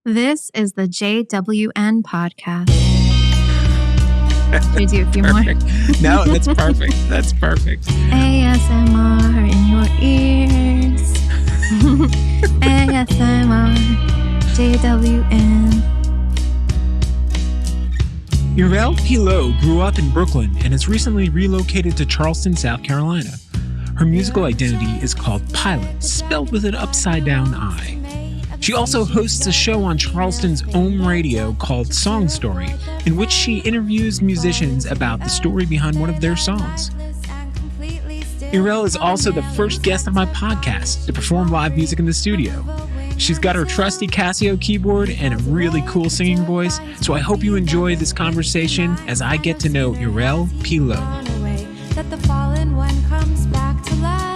This is the JWN podcast. Should we do a few more? No, that's perfect. That's perfect. ASMR in your ears. ASMR, JWN. Erel Pilot grew up in Brooklyn and has recently relocated to Charleston, South Carolina. Her musical identity is called Pilot, spelled with an upside-down I. She also hosts a show on Charleston's Ohm Radio called Song Story, in which she interviews musicians about the story behind one of their songs. Erel is also the first guest on my podcast to perform live music in the studio. She's got her trusty Casio keyboard and a really cool singing voice, so I hope you enjoy this conversation as I get to know Erel Pilot. That the fallen one comes back to life.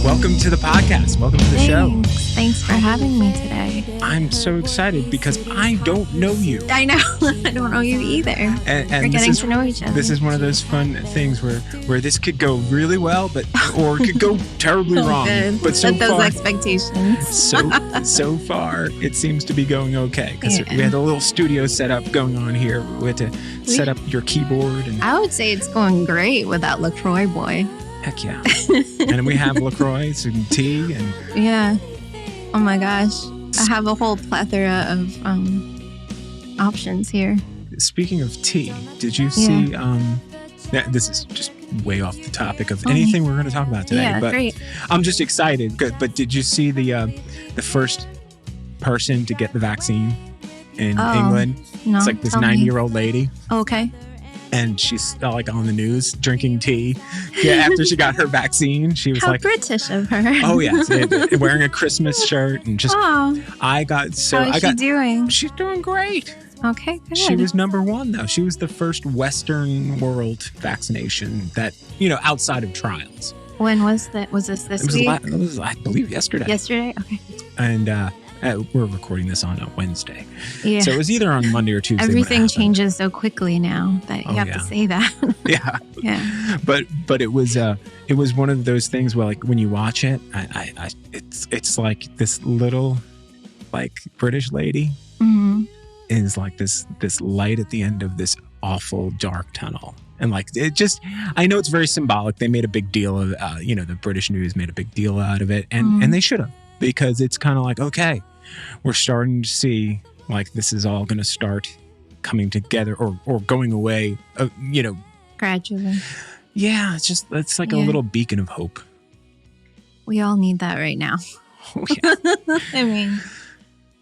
Welcome to the podcast. Welcome to the show. Thanks for having me today. I'm so excited because I don't know you. I know. I don't know you either. And We're getting to know each other. This is one of those fun things where this could go really well, or it could go terribly wrong. Good. But so Set those far, expectations. so far, it seems to be going okay because we had a little studio setup going on here. We had to set up your keyboard, and I would say it's going great without LaCroix boy. heck yeah. And we have LaCroix, some tea, and Yeah. Oh my gosh. I have a whole plethora of options here. speaking of tea, did you see? This is just way off the topic of anything we're going to talk about today. Yeah, but great. I'm just excited. But did you see the first person to get the vaccine in England? No, It's like this tell me. 90-year-old lady, Okay. and she's like on the news drinking tea. Yeah, after she got her vaccine, she was How like, British of her. "Oh yes," wearing a Christmas shirt and just. Oh, I got so how is she doing? She's doing great. Okay, good. She was number one, though. She was the first Western world vaccination that, outside of trials. When was that? Was this It week? was, I believe, yesterday. Yesterday? Okay. And we're recording this on a Wednesday. Yeah. So it was either on Monday or Tuesday. when it Everything happened. changes so quickly now that you have yeah. to say that. Yeah. Yeah. But it was one of those things where, like, when you watch it, it's like this little, like, British lady Hmm. is like this light at the end of this awful dark tunnel. And like, it just, I know it's very symbolic. They made a big deal of, the British news made a big deal out of it. And they should have, because it's kind of like, okay, we're starting to see like this is all going to start coming together or going away, Gradually. Yeah, it's like a little beacon of hope. We all need that right now. Oh, yeah. I mean,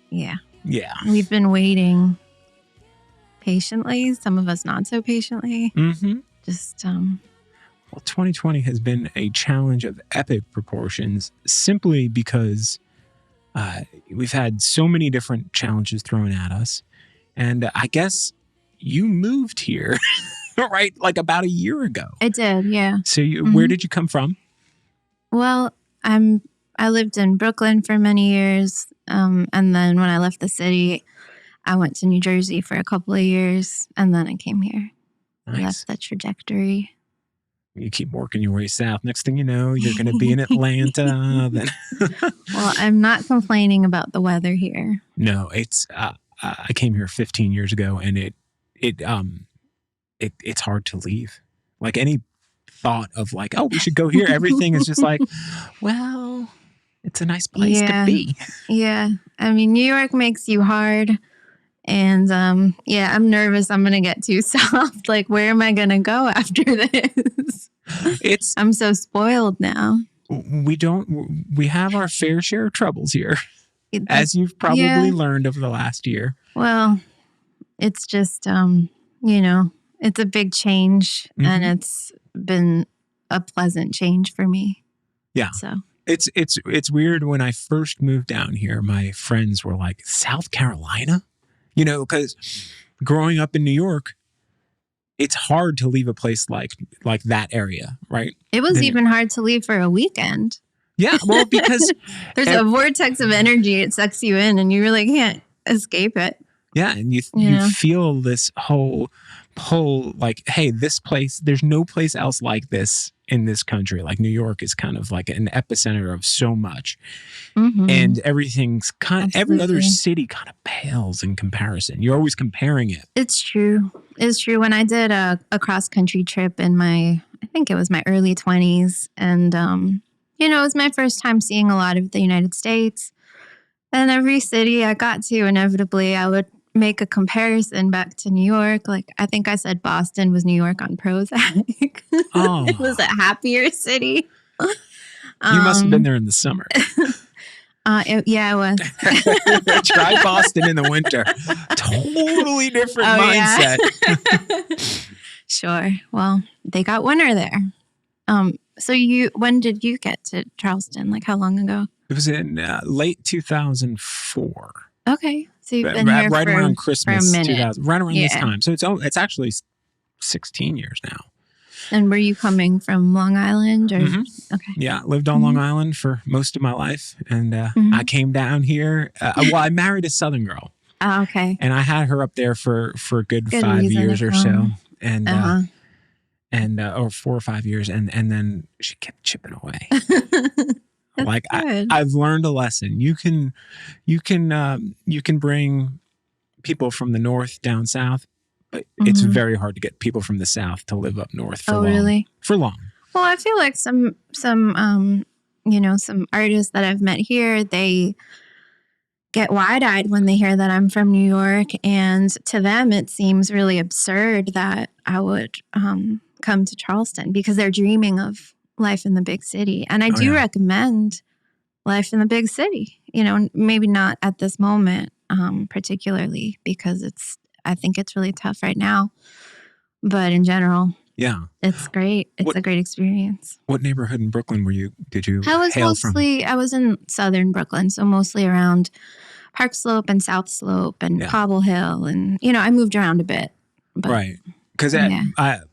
yeah. Yeah. We've been waiting patiently, some of us not so patiently. Mm-hmm. Just, Well, 2020 has been a challenge of epic proportions simply because we've had so many different challenges thrown at us. And I guess you moved here, right? Like about a year ago. I did, yeah. So where did you come from? Well, I lived in Brooklyn for many years. And then when I left the city, I went to New Jersey for a couple of years. And then I came here. Nice. That's the trajectory. You keep working your way south. Next thing you know, you're going to be in Atlanta. Then Well, I'm not complaining about the weather here. No, it's I came here 15 years ago, and it's hard to leave. Like any thought of like, oh, we should go here. Everything is just like, well, it's a nice place to be. Yeah. I mean, New York makes you hard. And I'm nervous I'm going to get too soft. Like, where am I going to go after this? I'm so spoiled now. We have our fair share of troubles here, as you've probably learned over the last year. Well, it's just, it's a big change, and it's been a pleasant change for me. Yeah. So it's weird. When I first moved down here, my friends were like, South Carolina? Because growing up in New York, it's hard to leave a place like that area, right? It was even hard to leave for a weekend. Yeah, well, because there's a vortex of energy. It sucks you in, and you really can't escape it. Yeah, and you feel this whole pull, like, hey, this place, there's no place else like this in this country. Like New York is kind of like an epicenter of so much. Mm-hmm. And everything's every other Absolutely. city kind of pales in comparison. You're always comparing it. It's true. It's true. When I did a cross-country trip in I think it was my early 20s. And, it was my first time seeing a lot of the United States. And every city I got to, inevitably, I would make a comparison back to New York. Like, I think I said Boston was New York on Prozac. Oh. It was a happier city. You must have been there in the summer. Yeah, it was. Try Boston in the winter. Totally different mindset. Yeah. Sure. Well, they got winter there. So when did you get to Charleston? Like how long ago? It was in late 2004. Okay. So you've been here right around Christmas, for a minute. 2000, right around this time. So it's actually 16 years now. And were you coming from Long Island? Or? Mm-hmm. Okay. Yeah, lived on Long Island for most of my life. And I came down here. I married a Southern girl. Oh, okay. And I had her up there for a good 5 reason years or so. And or 4 or 5 years. And then she kept chipping away. Like I've learned a lesson. You can bring people from the north down south, but it's very hard to get people from the south to live up north for long. Really? For long. Well, I feel like some some artists that I've met here, they get wide-eyed when they hear that I'm from New York, and to them it seems really absurd that I would come to Charleston because they're dreaming of life in the big city. And I do recommend life in the big city, maybe not at this moment, particularly because I think it's really tough right now, but in general, it's great. It's a great experience. What neighborhood in Brooklyn did you I was hail from? I was in southern Brooklyn, so mostly around Park Slope and South Slope and Cobble Hill. And, I moved around a bit. But, right. Because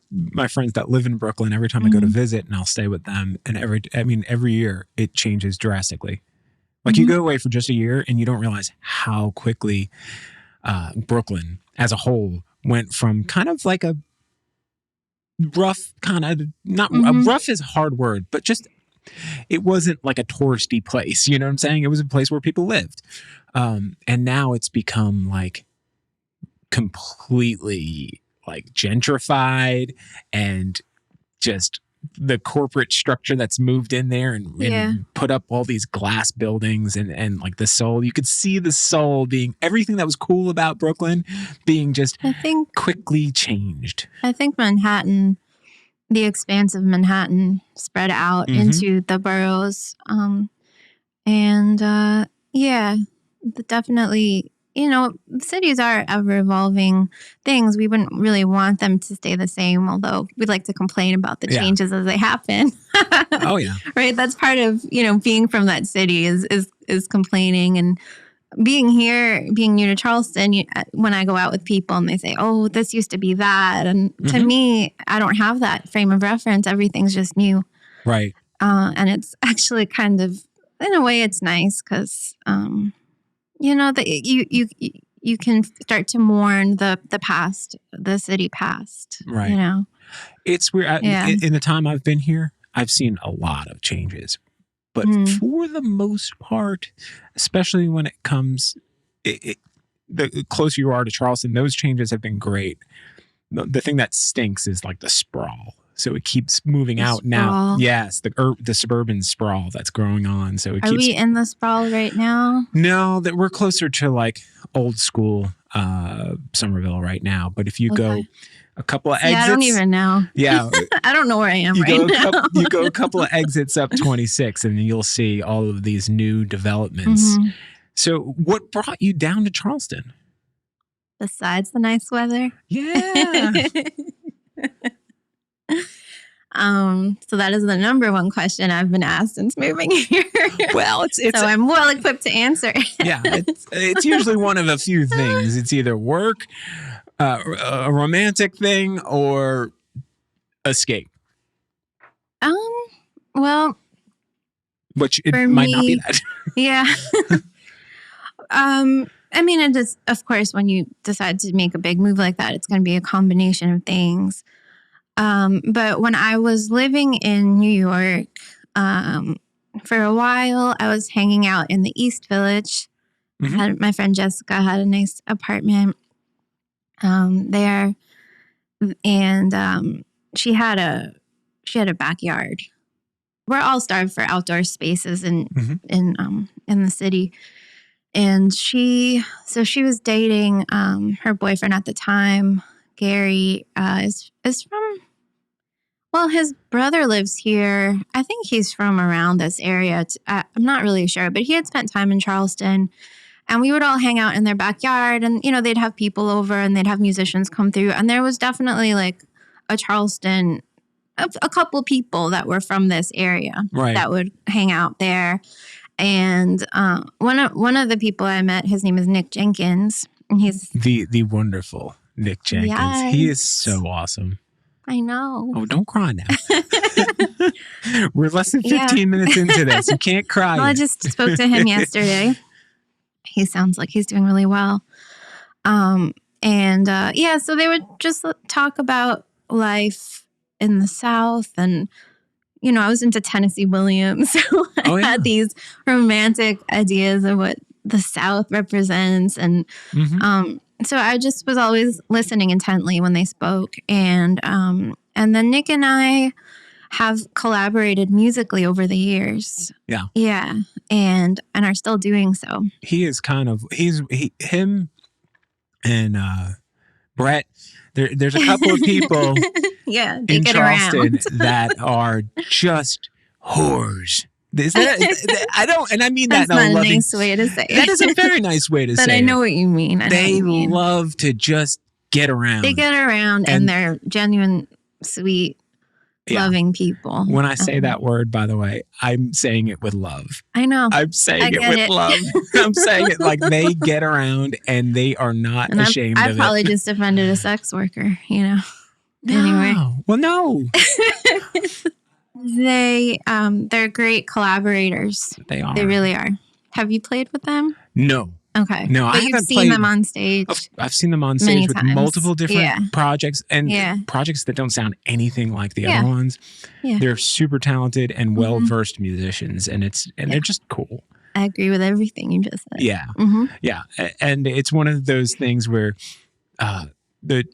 my friends that live in Brooklyn, every time I go to visit and I'll stay with them, and every year it changes drastically. Like you go away for just a year and you don't realize how quickly Brooklyn as a whole went from kind of like a rough rough is a hard word, but just it wasn't like a touristy place. You know what I'm saying? It was a place where people lived. And now it's become like completely like gentrified, and just the corporate structure that's moved in there and put up all these glass buildings and like the soul. You could see the soul being everything that was cool about Brooklyn being just quickly changed. I think Manhattan, the expanse of Manhattan spread out into the boroughs. Definitely, cities are ever evolving things. We wouldn't really want them to stay the same, although we'd like to complain about the changes as they happen. Oh yeah. Right. That's part of, being from that city is complaining. And being here, being new to Charleston, when I go out with people and they say, oh, this used to be that. And to me, I don't have that frame of reference. Everything's just new. Right. And it's actually kind of, in a way, it's nice because, that you can start to mourn the past, the city past. Right. It's weird. In the time I've been here, I've seen a lot of changes. But for the most part, especially when it comes, the closer you are to Charleston, those changes have been great. The thing that stinks is like the sprawl. So it keeps moving out now. Yes, the suburban sprawl that's growing on. So are we in the sprawl right now? No, that we're closer to like old school Somerville right now. But if you go a couple of exits, I don't even know. Yeah, I don't know where I am now. You go a couple of exits up 26, and then you'll see all of these new developments. So, what brought you down to Charleston? Besides the nice weather, so that is the number one question I've been asked since moving here. Well, it's so I'm well equipped to answer. Yeah, it's usually one of a few things. It's either work, a romantic thing, or escape. Well, which it might not be that. Yeah. I mean, it is, of course, when you decide to make a big move like that, it's going to be a combination of things. But when I was living in New York, for a while, I was hanging out in the East Village. My friend Jessica had a nice apartment there, and she had a backyard. We're all starved for outdoor spaces in the city, and she was dating her boyfriend at the time. Gary is from. Well, his brother lives here. I think he's from around this area. I'm not really sure, but he had spent time in Charleston, and we would all hang out in their backyard, and, they'd have people over and they'd have musicians come through. And there was definitely like a Charleston, a couple people that were from this area that would hang out there. And one of the people I met, his name is Nick Jenkins, and he's the wonderful Nick Jenkins. Yes. He is so awesome. I know. Oh, don't cry now. We're less than 15 minutes into this. You can't cry. Well, I just spoke to him yesterday. He sounds like he's doing really well. So they would just talk about life in the South. And, I was into Tennessee Williams. So I had these romantic ideas of what the South represents. And so I just was always listening intently when they spoke. And then Nick and I have collaborated musically over the years. Yeah. Yeah. And are still doing so. He is him and Brett. There's a couple of people in Charleston that are just whores. Is that, I don't, and I mean that's that in a not loving, a nice way to say it. That is a very nice way to say it. But I know what you mean. They love to just get around. They get around, and they're genuine, sweet, loving people. When I say that word, by the way, I'm saying it with love. I know. I'm saying it with love. I'm saying it like they get around and they are not ashamed of it. I probably just offended a sex worker, No. Anyway. Well, no. They're great collaborators. They are. They really are. Have you played with them? No. Okay. No, but you've seen them on stage. I've seen them on stage with multiple different projects and projects that don't sound anything like the other ones. Yeah. They're super talented and well-versed musicians, and they're just cool. I agree with everything you just said. Yeah. Yeah. And it's one of those things where the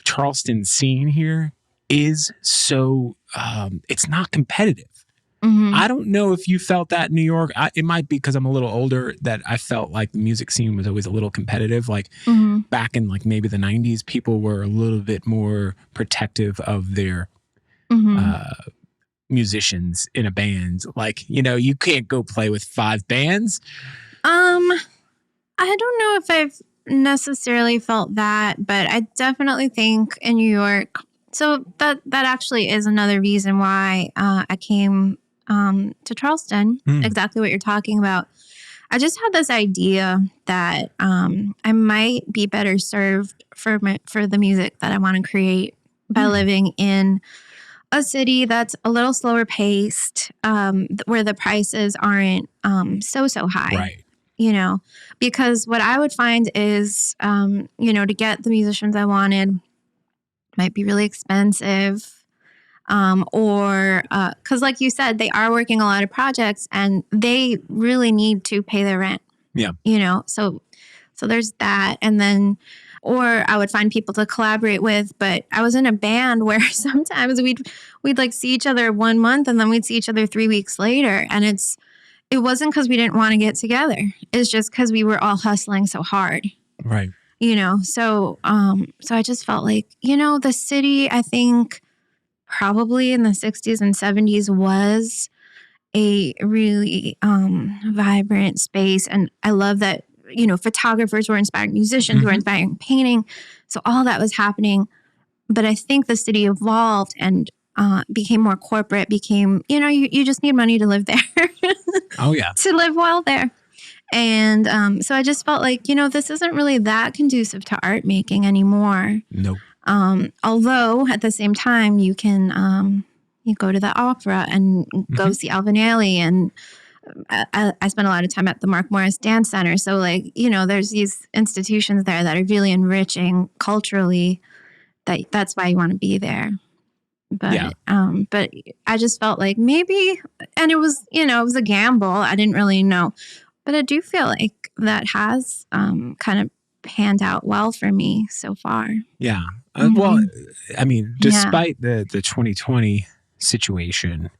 Charleston scene here is so it's not competitive. I don't know if you felt that in New York. It might be because I'm a little older that I felt like the music scene was always a little competitive. Like back in like maybe the 90s, people were a little bit more protective of their musicians in a band. Like, you can't go play with 5 bands. I don't know if I've necessarily felt that, but I definitely think in New York. So that actually is another reason why I came to Charleston. Exactly what you're talking about. I just had this idea that I might be better served for the music that I want to create by living in a city that's a little slower paced, where the prices aren't so high. Right. Because what I would find is, to get the musicians I wanted might be really expensive. Because like you said, they are working a lot of projects and they really need to pay their rent. Yeah. So there's that. And then, or I would find people to collaborate with, but I was in a band where sometimes we'd like see each other 1 month and then we'd see each other 3 weeks later. And it wasn't because we didn't want to get together. It's just because we were all hustling so hard. Right. So I just felt like, the city, I think probably in the 60s and 70s was a really vibrant space. And I love that, photographers were inspiring musicians, were inspiring painting. So all that was happening. But I think the city evolved and became more corporate, you just need money to live there. Oh, yeah. To live well there. And so I just felt like, this isn't really that conducive to art making anymore. Nope. Although at the same time, you can you go to the opera and go see Alvin Ailey. And I spent a lot of time at the Mark Morris Dance Center. So there's these institutions there that are really enriching culturally. That's why you want to be there. But I just felt like maybe, and it was, it was a gamble. I didn't really know, but I do feel like that has kind of panned out well for me so far. Yeah. Well, I mean, despite the 2020 situation,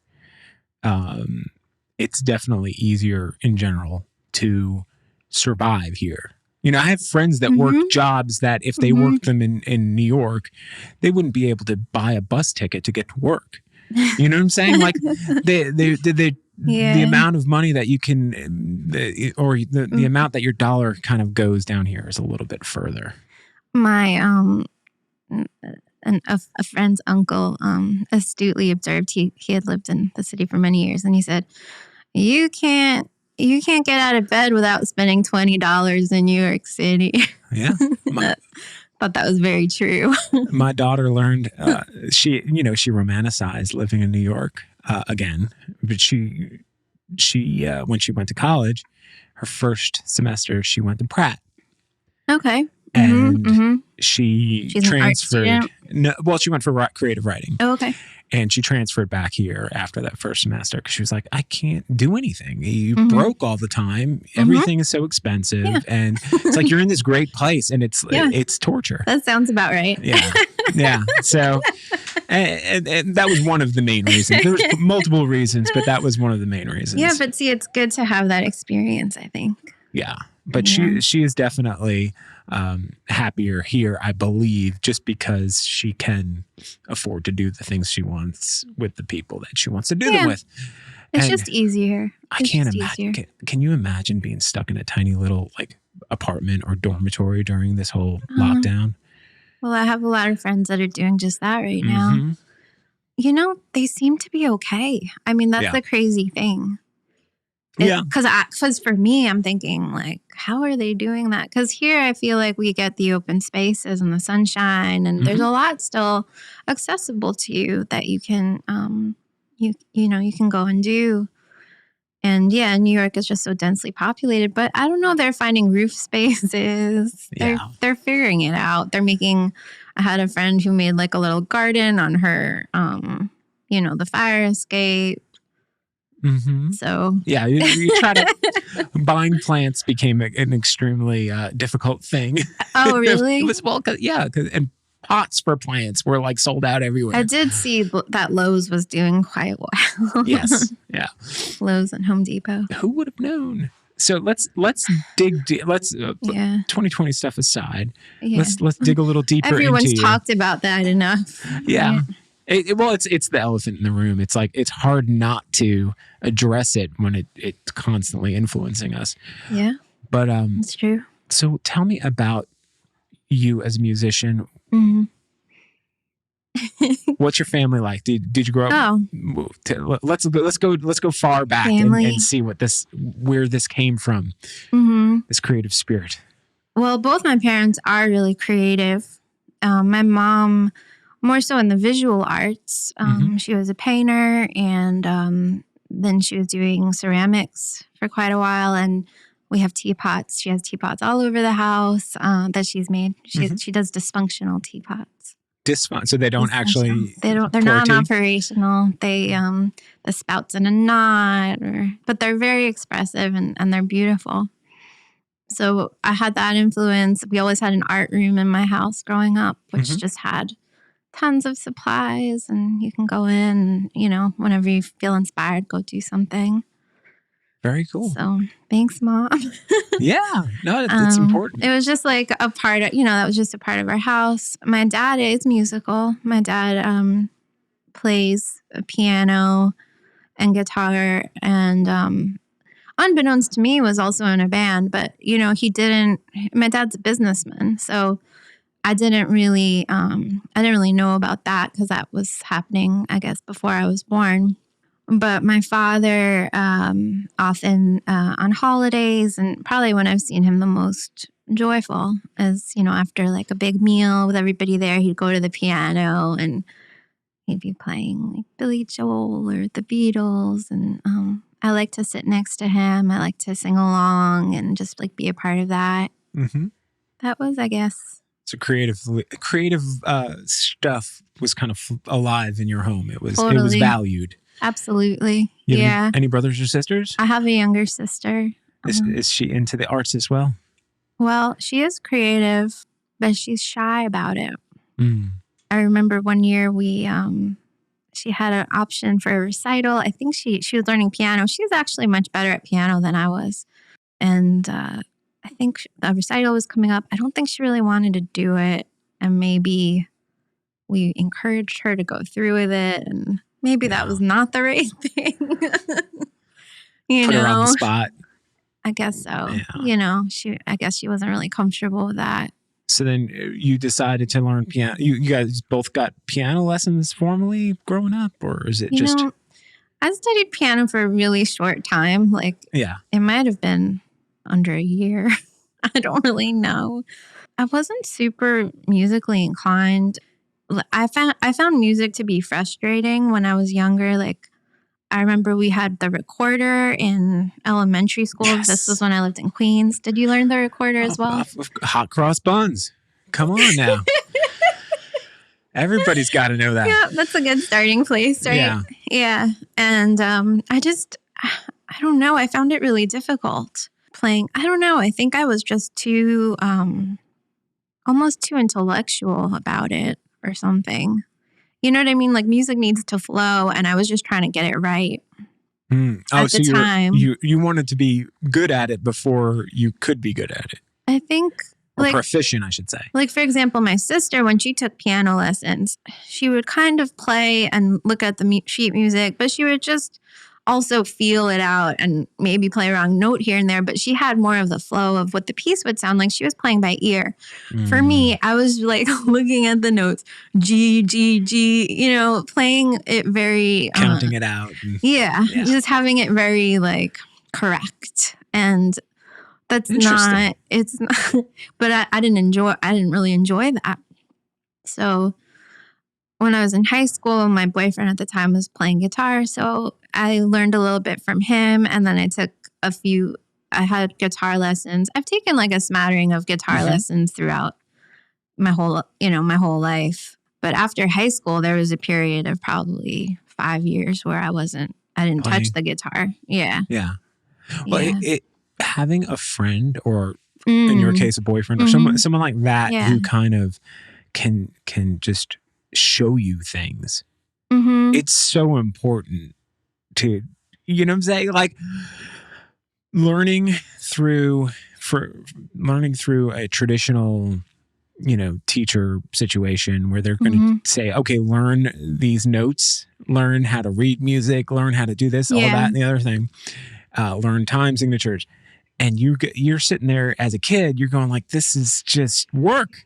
it's definitely easier in general to survive here. I have friends that work jobs that if they worked them in New York, they wouldn't be able to buy a bus ticket to get to work. You know what I'm saying? Like the amount of money that you can, the amount that your dollar kind of goes down here is a little bit further. My a friend's uncle astutely observed he had lived in the city for many years, and he said, You can't get out of bed without spending $20 in New York City. Yeah. Thought that was very true. My daughter learned, she romanticized living in New York again, but she when she went to college, her first semester, she went to Pratt. Okay. And she's transferred. An art No, well, she went for creative writing. Oh, okay. And she transferred back here after that first semester because she was like, I can't do anything. You broke all the time. Everything is so expensive. Yeah. And it's like you're in this great place and it's torture. That sounds about right. Yeah. Yeah. So, and that was one of the main reasons. There was multiple reasons, but that was one of the main reasons. Yeah, but see, it's good to have that experience, I think. Yeah. But she is definitely happier here, I believe, just because she can afford to do the things she wants with the people that she wants to do them with. It's just easier. I can't imagine. Can you imagine being stuck in a tiny little apartment or dormitory during this whole lockdown? Well, I have a lot of friends that are doing just that right now. They seem to be okay. I mean, that's the crazy thing. Because for me, I'm thinking how are they doing that? Because here I feel like we get the open spaces and the sunshine, and there's a lot still accessible to you that you can, you can go and do. And New York is just so densely populated. But I don't know. They're finding roof spaces. They're figuring it out. I had a friend who made a little garden on her, the fire escape. So you try to buying plants became an extremely difficult thing. Oh, really? It was and pots for plants were sold out everywhere. I did see that Lowe's was doing quite well. Yes, yeah. Lowe's and Home Depot. Who would have known? So let's dig deep. 2020 stuff aside. Yeah. Let's dig a little deeper. Everyone's talked about that enough. Yeah. It's the elephant in the room. It's it's hard not to address it when it's constantly influencing us. Yeah. But it's true. So tell me about you as a musician. What's your family like? Did you grow up? Oh. Let's go far back and see where this came from. This creative spirit. Well, both my parents are really creative. My mom, more so in the visual arts. She was a painter, and then she was doing ceramics for quite a while. And we have teapots. She has teapots all over the house that she's made. She does dysfunctional teapots. So they don't actually. They're non-operational. They the spout's in a knot, but they're very expressive and they're beautiful. So I had that influence. We always had an art room in my house growing up, which just had tons of supplies, and you can go in and, whenever you feel inspired, go do something. Very cool. So thanks, Mom. Yeah, no, it's important. It was just a part of, that was just a part of our house. My dad is musical. My dad plays piano and guitar, and unbeknownst to me was also in a band, but, my dad's a businessman, so I didn't really know about that because that was happening, I guess, before I was born. But my father, often on holidays, and probably when I've seen him the most joyful is, after a big meal with everybody there, he'd go to the piano and he'd be playing Billy Joel or the Beatles. And I like to sit next to him. I like to sing along and just be a part of that. That was, I guess, So creative stuff was kind of alive in your home. It was Totally. valued. Absolutely. You have Yeah. any brothers or sisters? I have a younger sister. Is she into the arts as well? Well, she is creative, but she's shy about it. Mm. I remember one year she had an option for a recital. I think she was learning piano. She was actually much better at piano than I was. And I think the recital was coming up. I don't think she really wanted to do it. And maybe we encouraged her to go through with it. And maybe that was not the right thing. Put her on the spot. I guess so. Yeah. I guess she wasn't really comfortable with that. So then you decided to learn piano. You guys both got piano lessons formally growing up, or is it I studied piano for a really short time. It might have been under a year. I don't really know. I wasn't super musically inclined. I found music to be frustrating when I was younger. I remember we had the recorder in elementary school. Yes. This was when I lived in Queens. Did you learn the recorder as well? Hot cross buns. Come on now. Everybody's got to know that. Yeah, that's a good starting place, right? Yeah. And I don't know. I found it really difficult playing. I don't know. I think I was just too, almost too intellectual about it or something. You know what I mean? Music needs to flow, and I was just trying to get it right at the time. You wanted to be good at it before you could be good at it. I think, or proficient, I should say. For example, my sister, when she took piano lessons, she would kind of play and look at the sheet music, but she would just also feel it out and maybe play a wrong note here and there. But she had more of the flow of what the piece would sound like. She was playing by ear. For me, I was looking at the notes, G, G, G, playing it very... counting it out. Just having it very correct. And that's not, it's not, but I didn't really enjoy that. So when I was in high school, my boyfriend at the time was playing guitar. So I learned a little bit from him. And then I took I had guitar lessons. I've taken a smattering of guitar lessons throughout my whole life. But after high school, there was a period of probably 5 years where I didn't touch the guitar. Yeah. Yeah. Well, having a friend, or in your case, a boyfriend, or someone like that who kind of can just show you things. It's so important to, you know what I'm saying? Learning through a traditional, teacher situation where they're going to say, okay, learn these notes, learn how to read music, learn how to do this, all that, and the other thing, learn time signatures. And you're sitting there as a kid, you're going this is just work.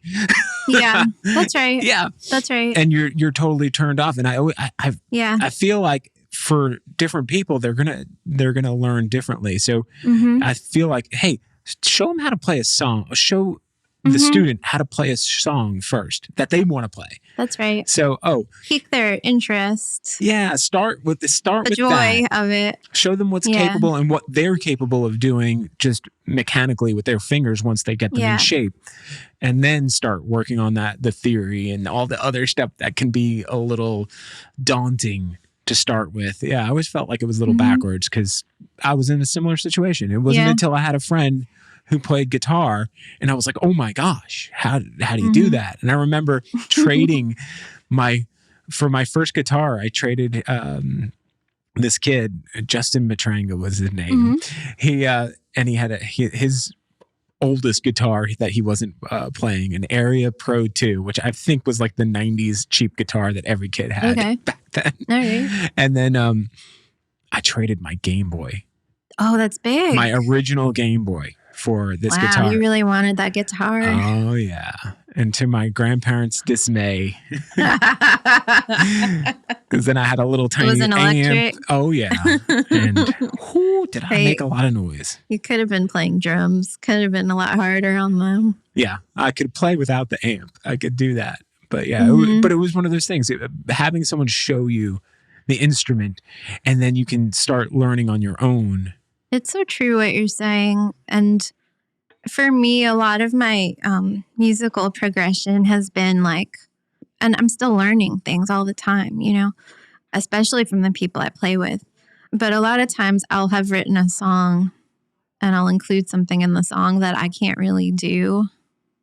Yeah, that's right. Yeah, that's right. And you're totally turned off. And I feel like for different people, they're gonna learn differently. So I feel like, hey, show them how to play a song. Show the student how to play a song first that they want to play. That's right. So, pique their interest. Yeah, start with the joy of it. Show them what's capable and what they're capable of doing just mechanically with their fingers once they get them in shape. And then start working on the theory and all the other stuff that can be a little daunting to start with. Yeah, I always felt like it was a little backwards because I was in a similar situation. It wasn't until I had a friend who played guitar and I was like, oh my gosh, how do you do that? And I remember trading for my first guitar, I traded this kid, Justin Matranga was his name. He had his oldest guitar that he wasn't playing, an Area Pro 2, which I think was the 90s cheap guitar that every kid had back then. Okay. And then I traded my Game Boy. Oh, that's big. My original Game Boy for this guitar. Wow, you really wanted that guitar. Oh, yeah. And to my grandparents' dismay. Because then I had a little tiny it was an electric. amp. Oh, yeah. And did I make a lot of noise. You could have been playing drums. Could have been a lot harder on them. Yeah, I could play without the amp. I could do that. But yeah, but it was one of those things. Having someone show you the instrument and then you can start learning on your own. It's so true what you're saying. And for me, a lot of my musical progression has been like, and I'm still learning things all the time, you know, especially from the people I play with. But a lot of times I'll have written a song and I'll include something in the song that I can't really do.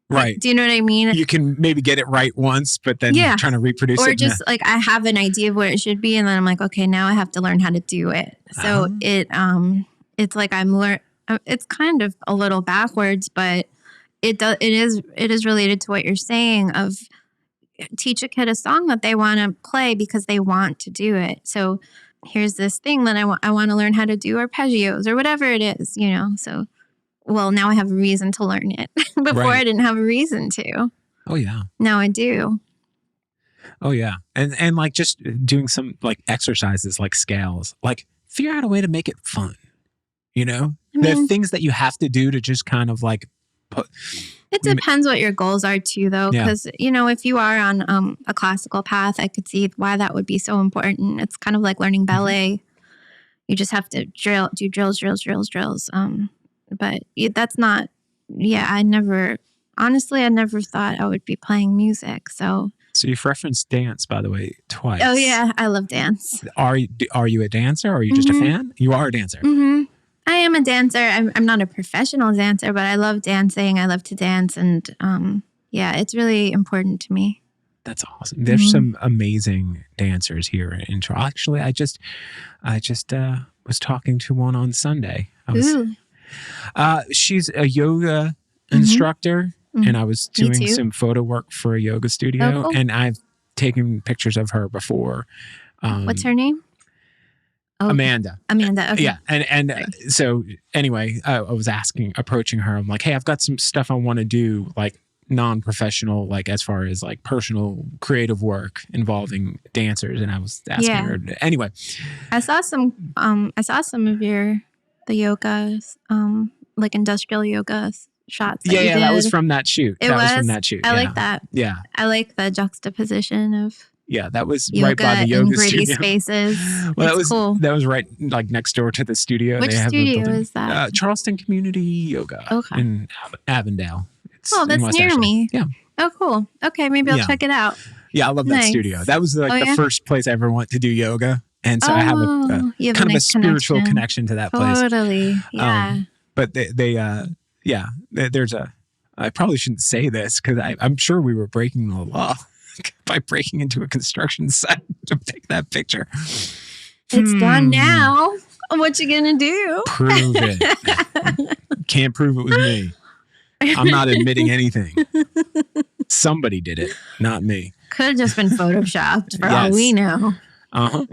Right. Do you know what I mean? You can maybe get it right once, but then trying to reproduce it. Or just like I have an idea of what it should be. And then I'm like, okay, now I have to learn how to do it. So it's like it's kind of a little backwards, but it is related to what you're saying of teach a kid a song that they want to play because they want to do it. So here's this thing that I want to learn how to do arpeggios or whatever it is, you know. So, well, now I have a reason to learn it. Before I didn't have a reason to. Oh, yeah. Now I do. Oh, yeah. And like just doing some like exercises like scales, like figure out a way to make it fun, you know? The things that you have to do to just kind of like put... It depends what your goals are too, though, because, you know, if you are on a classical path, I could see why that would be so important. It's kind of like learning ballet. You just have to do drills. But that's not, I never thought I would be playing music. So you've referenced dance, by the way, twice. Oh, yeah. I love dance. Are you a dancer or are you just a fan? You are a dancer. Mm-hmm. I am a dancer. I'm not a professional dancer, but I love dancing. I love to dance. And it's really important to me. That's awesome. There's some amazing dancers here in Charleston. Actually, I just was talking to one on Sunday. She's a yoga instructor, and I was doing some photo work for a yoga studio, and I've taken pictures of her before. What's her name? Oh, Amanda. Okay. Yeah. And so anyway, I was approaching her. I'm like, hey, I've got some stuff I want to do, like non-professional, like as far as like personal creative work involving dancers. And I was asking her. Anyway. I saw some of the yoga, like industrial yoga shots. That was from that shoot. Was from that shoot. I like that. Yeah. I like the juxtaposition of... Yeah, that was yoga right by the yoga gritty studio. Spaces. Well, it's cool. That was right like next door to the studio. Which studio is that? Charleston Community Yoga in Avondale. That's near me. Yeah. Oh, cool. Okay, maybe I'll check it out. Yeah, I love that studio. That was like the first place I ever went to do yoga, and so I have a kind of a spiritual connection to that place. Totally. Yeah. But there's I probably shouldn't say this because I'm sure we were breaking the law. By breaking into a construction site to take that picture. It's done now. What you gonna do? Prove it. Can't prove it was me. I'm not admitting anything. Somebody did it, not me. Could have just been photoshopped for all we know. All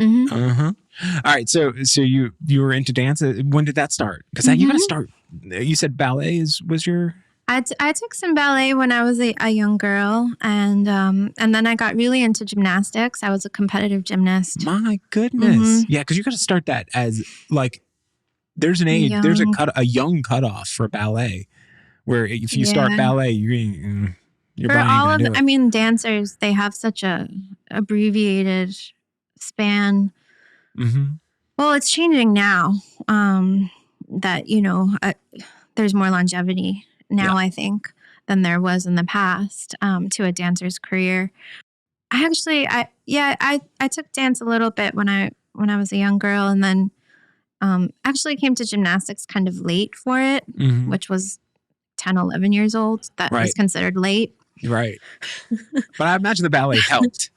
right, so you were into dance. When did that start? Because you got to start. You said ballet was your... I took some ballet when I was a young girl, and then I got really into gymnastics. I was a competitive gymnast. My goodness, yeah, because you got to start that as like there's an age, there's a young cutoff for ballet, where if you start ballet, you're for all of I mean, dancers, they have such a abbreviated span. Well, it's changing now. That there's more longevity now, I think, than there was in the past to a dancer's career. I took dance a little bit when I was a young girl, and then actually came to gymnastics kind of late for it, which was 10, 11 years old. That was considered late. Right. But I imagine the ballet helped.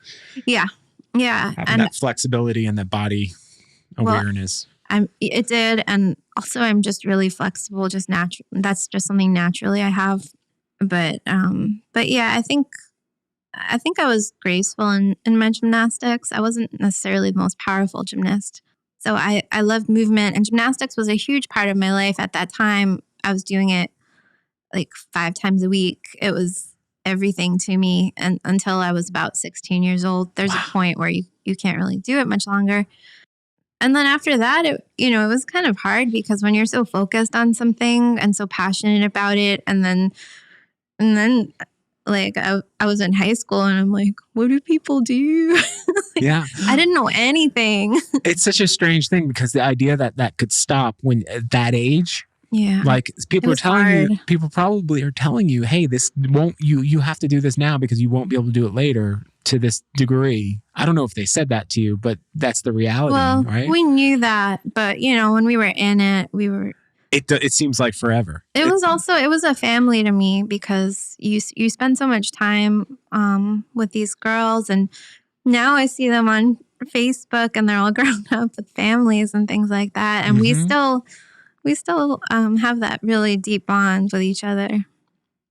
Yeah. Having that flexibility and the body awareness. It did, and also I'm just really flexible, just natural. That's just something naturally I have. But yeah, I think I was graceful in my gymnastics. I wasn't necessarily the most powerful gymnast. So I loved movement, and gymnastics was a huge part of my life at that time. I was doing it like 5 times a week. It was everything to me, and until I was about 16 years old. There's a point where you can't really do it much longer. And then after that, it was kind of hard because when you're so focused on something and so passionate about it, and then like I was in high school and I'm like, what do people do? Yeah. I didn't know anything. It's such a strange thing because the idea that could stop when at that age, Yeah. Like people It are was telling you, hard. people probably are telling you, hey, this won't, you have to do this now because you won't be able to do it later to this degree. I don't know if they said that to you, but that's the reality, Well, right? we knew that, but when we were in it, It seems like forever. It was a family to me because you spend so much time with these girls, and now I see them on Facebook and they're all grown up with families and things like that, and we still have that really deep bond with each other.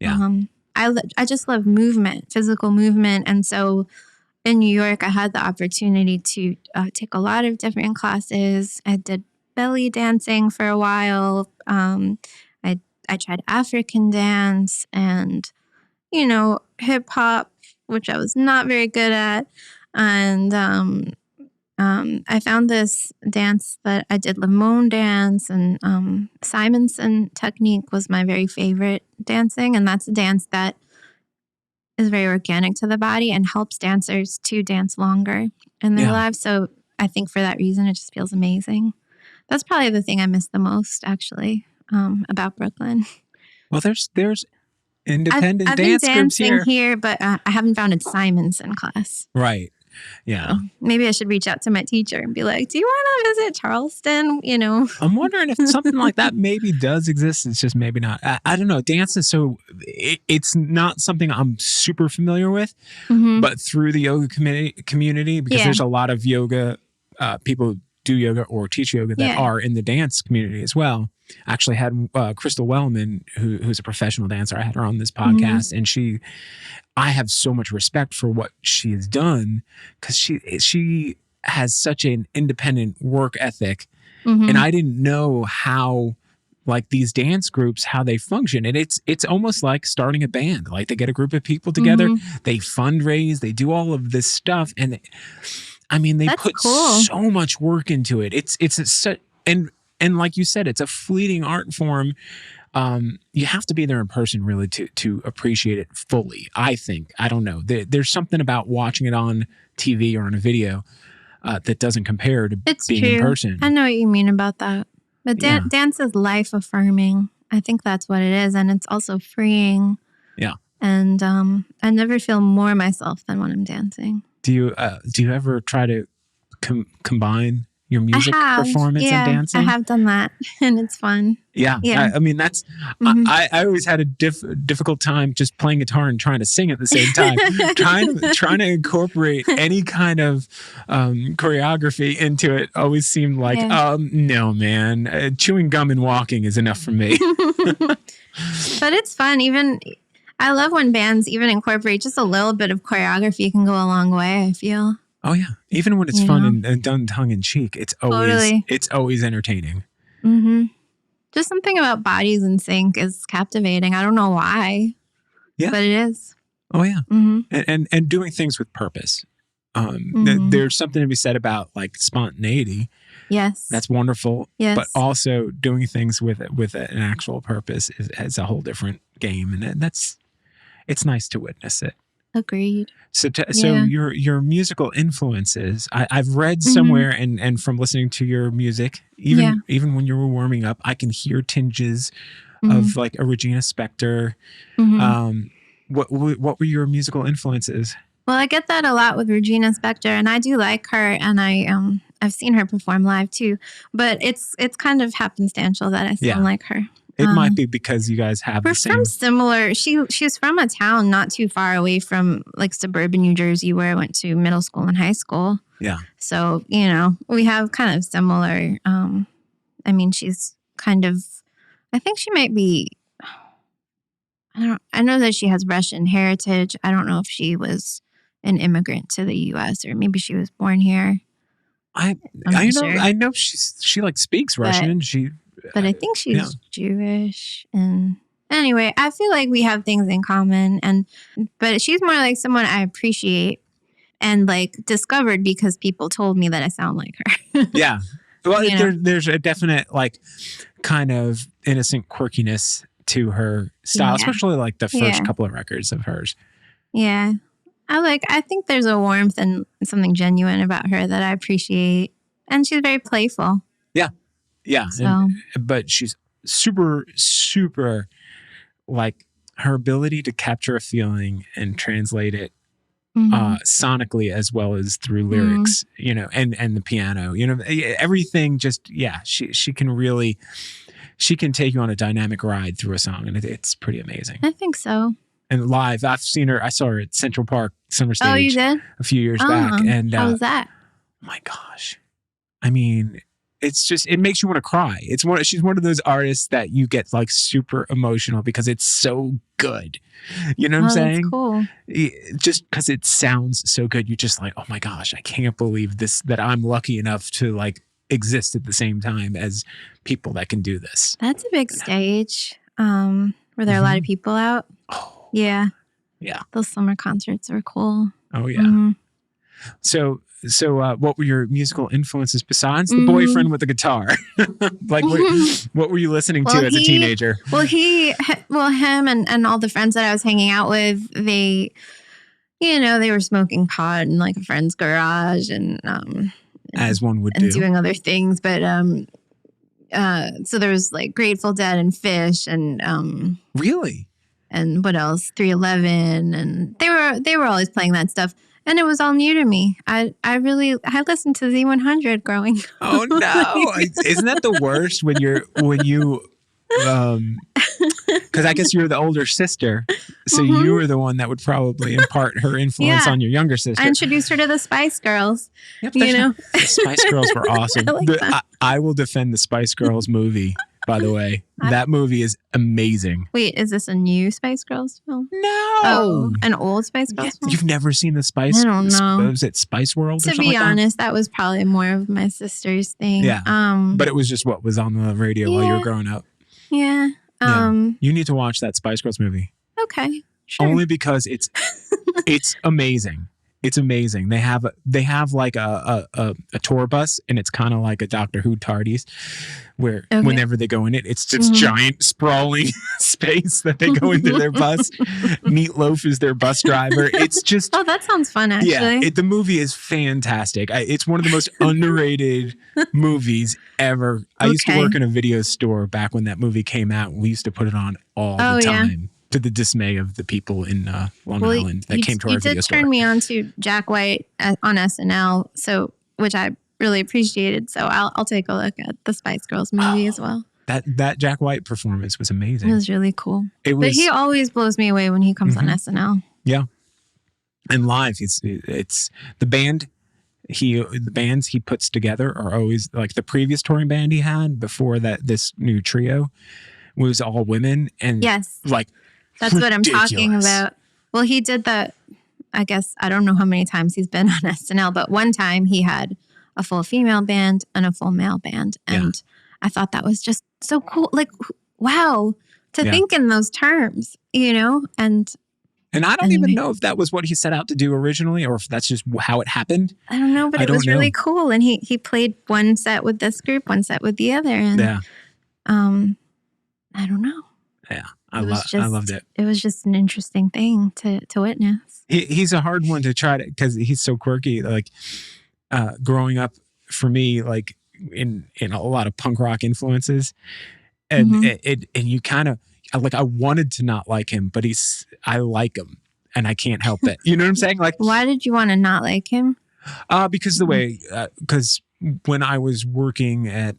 Yeah. I just love movement, physical movement, and so in New York, I had the opportunity to take a lot of different classes. I did belly dancing for a while. I tried African dance and, hip hop, which I was not very good at. And I found this dance that I did Limon dance, and Simonson technique was my very favorite dancing. And that's a dance that is very organic to the body and helps dancers to dance longer in their lives. So I think for that reason, it just feels amazing. That's probably the thing I miss the most, actually, about Brooklyn. Well, there's independent I've dance been groups dancing here. but I haven't found a Simonson class. Right. Yeah. So maybe I should reach out to my teacher and be like, do you want to visit Charleston? I'm wondering if something like that maybe does exist. It's just maybe not. I don't know. Dance is it's not something I'm super familiar with, but through the yoga community, because there's a lot of yoga people who do yoga or teach yoga that are in the dance community as well. I actually had Crystal Wellman, who's a professional dancer. I had her on this podcast, and I have so much respect for what she has done because she has such an independent work ethic, and I didn't know how like these dance groups how they function, and it's almost like starting a band. Like they get a group of people together, they fundraise, they do all of this stuff, and they That's put cool. so much work into it. And like you said, it's a fleeting art form. You have to be there in person really to appreciate it fully. I think. I don't know. There's something about watching it on TV or on a video that doesn't compare to being in person. I know what you mean about that. But dance is life affirming. I think that's what it is, and it's also freeing. Yeah. And I never feel more myself than when I'm dancing. Do you ever try to combine your music performance and dancing? I have done that, and it's fun. Yeah. That's, I always had a difficult time just playing guitar and trying to sing at the same time. trying to incorporate any kind of choreography into it always seemed like, no, man, chewing gum and walking is enough for me. But it's fun. I love when bands even incorporate just a little bit of choreography can go a long way, I feel. Oh yeah. Even when it's fun and done tongue in cheek, it's always entertaining. Just something about bodies in sync is captivating. I don't know why. Yeah. But it is. Oh yeah. And doing things with purpose. There's something to be said about like spontaneity. Yes. That's wonderful. Yes. But also doing things with an actual purpose is a whole different game. And it's nice to witness it. Agreed. So your musical influences, I've read somewhere and from listening to your music, even when you were warming up, I can hear tinges of like a Regina Spektor. What were your musical influences? Well, I get that a lot with Regina Spektor, and I do like her, and I've seen her perform live too. But it's kind of happenstantial that I sound like her. It might be because you guys have the same. We're from similar. She's from a town not too far away from like suburban New Jersey, where I went to middle school and high school. Yeah. So we have kind of similar. She's kind of. I think she might be. I know that she has Russian heritage. I don't know if she was an immigrant to the U.S. or maybe she was born here. I know she like speaks Russian. But I think she's Jewish. And anyway, I feel like we have things in common. But she's more like someone I appreciate and like discovered because people told me that I sound like her. Yeah. Well, there's a definite like kind of innocent quirkiness to her style, especially like the first couple of records of hers. Yeah. I think there's a warmth and something genuine about her that I appreciate. And she's very playful. Yeah. Yeah. So. But she's super, super, like her ability to capture a feeling and translate it sonically as well as through lyrics, you know, and the piano, you know, everything just, she can take you on a dynamic ride through a song, and it's pretty amazing. I think so. And live, I saw her at Central Park Summer Stage. Oh, you did? A few years back. And how was that? My gosh. I mean, it's just, it makes you want to cry. She's one of those artists that you get like super emotional because it's so good. You know what I'm saying? That's cool. Just because it sounds so good, you're just like, oh my gosh, I can't believe this, that I'm lucky enough to like exist at the same time as people that can do this. That's a big stage. Were there a lot of people out? Oh, yeah. Yeah. Those summer concerts were cool. Oh yeah. So what were your musical influences besides the boyfriend with the guitar? Like, what were you listening to as a teenager? Well, him and all the friends that I was hanging out with, they were smoking pot in like a friend's garage and as one would do, doing other things. But so there was like Grateful Dead and Fish and really, and what else? 311, and they were always playing that stuff. And it was all new to me. I listened to Z100 growing up. Oh no! Isn't that the worst when you because I guess you're the older sister, so you were the one that would probably impart her influence on your younger sister. I introduced her to the Spice Girls. Yep, the Spice Girls were awesome. I will defend the Spice Girls movie. By the way, that movie is amazing. Wait, is this a new Spice Girls film? No. Oh, an old Spice Girls film? You've never seen the Spice? I don't know. Was it Spice World? To be honest, that was probably more of my sister's thing. Yeah. But it was just what was on the radio while you were growing up. Yeah. You need to watch that Spice Girls movie. Okay. Sure. Only because it's amazing. It's amazing. They have like a tour bus, and it's kind of like a Doctor Who TARDIS, where whenever they go in it, it's just giant sprawling space that they go into their bus. Meatloaf is their bus driver. It's just that sounds fun. Actually, yeah, the movie is fantastic. It's one of the most underrated movies ever. I used to work in a video store back when that movie came out, and we used to put it on all the time. Yeah. To the dismay of the people in Long Island that came to our video store. You did turn me on to Jack White on SNL, which I really appreciated. So I'll take a look at the Spice Girls movie as well. That Jack White performance was amazing. It was really cool. But he always blows me away when he comes on SNL. Yeah, and live, it's the band. The bands he puts together are always like the previous touring band he had before that. This new trio was all women, and like. That's what I'm talking about. Well, he did that, I guess, I don't know how many times he's been on SNL, but one time he had a full female band and a full male band. And I thought that was just so cool. Like, wow, to think in those terms, And I don't even know if that was what he set out to do originally or if that's just how it happened. I don't know, but it was really cool. And he played one set with this group, one set with the other. And I don't know. Yeah. I loved it. It was just an interesting thing to witness. He's a hard one to try to, because he's so quirky. Like growing up for me, like in a lot of punk rock influences, and and you kind of like I wanted to not like him, but I like him, and I can't help it. You know what I'm saying? Like, why did you want to not like him? Because when I was working at,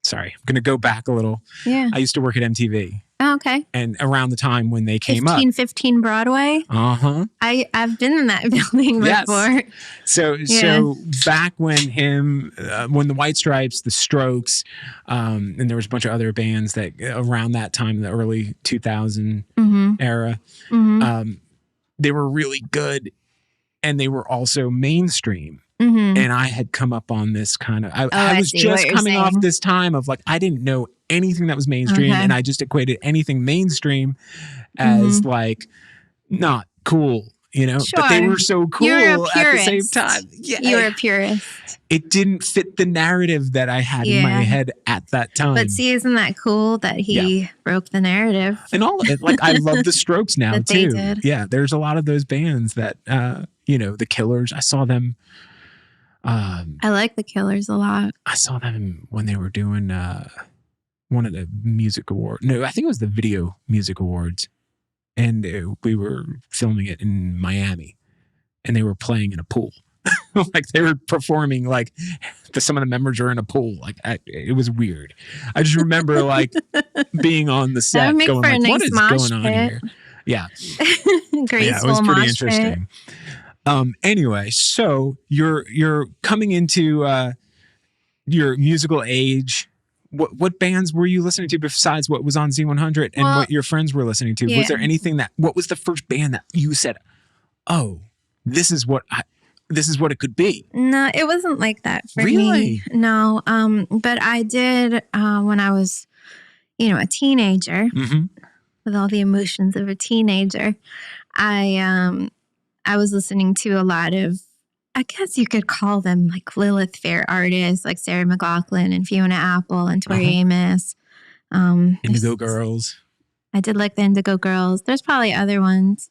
sorry, I'm gonna go back a little. Yeah, I used to work at MTV. Oh, okay. And around the time when they came up. 1515 Broadway? I've been in that building before. So back when when the White Stripes, the Strokes, and there was a bunch of other bands that around that time, the early 2000 era, they were really good and they were also mainstream. And I had come up on this kind of, I was just coming off this time of like, I didn't know anything that was mainstream. And I just equated anything mainstream as like not cool, Sure. But they were so cool at the same time. Yeah, you were a purist. It didn't fit the narrative that I had in my head at that time. But see, isn't that cool that he broke the narrative? And all of it. Like, I love the Strokes now too. They did. Yeah, there's a lot of those bands that, the Killers, I saw them. I like the Killers a lot. I saw them when they were doing one of the music awards. No, I think it was the Video Music Awards. And we were filming it in Miami. And they were playing in a pool. Like they were performing like some of the members are in a pool. Like it was weird. I just remember like being on the set going like, what is going on here? Yeah. Graceful yeah, it was pretty mosh interesting. Anyway, so you're coming into your musical age. What bands were you listening to besides what was on Z100 and what your friends were listening to? Yeah. Was there anything what was the first band that you said, oh, this is what it could be? No, it wasn't like that for me. No. But I did when I was, a teenager, with all the emotions of a teenager. I was listening to a lot of, I guess you could call them like Lilith Fair artists, like Sarah McLachlan and Fiona Apple and Tori Amos. Indigo Girls. I did like the Indigo Girls. There's probably other ones.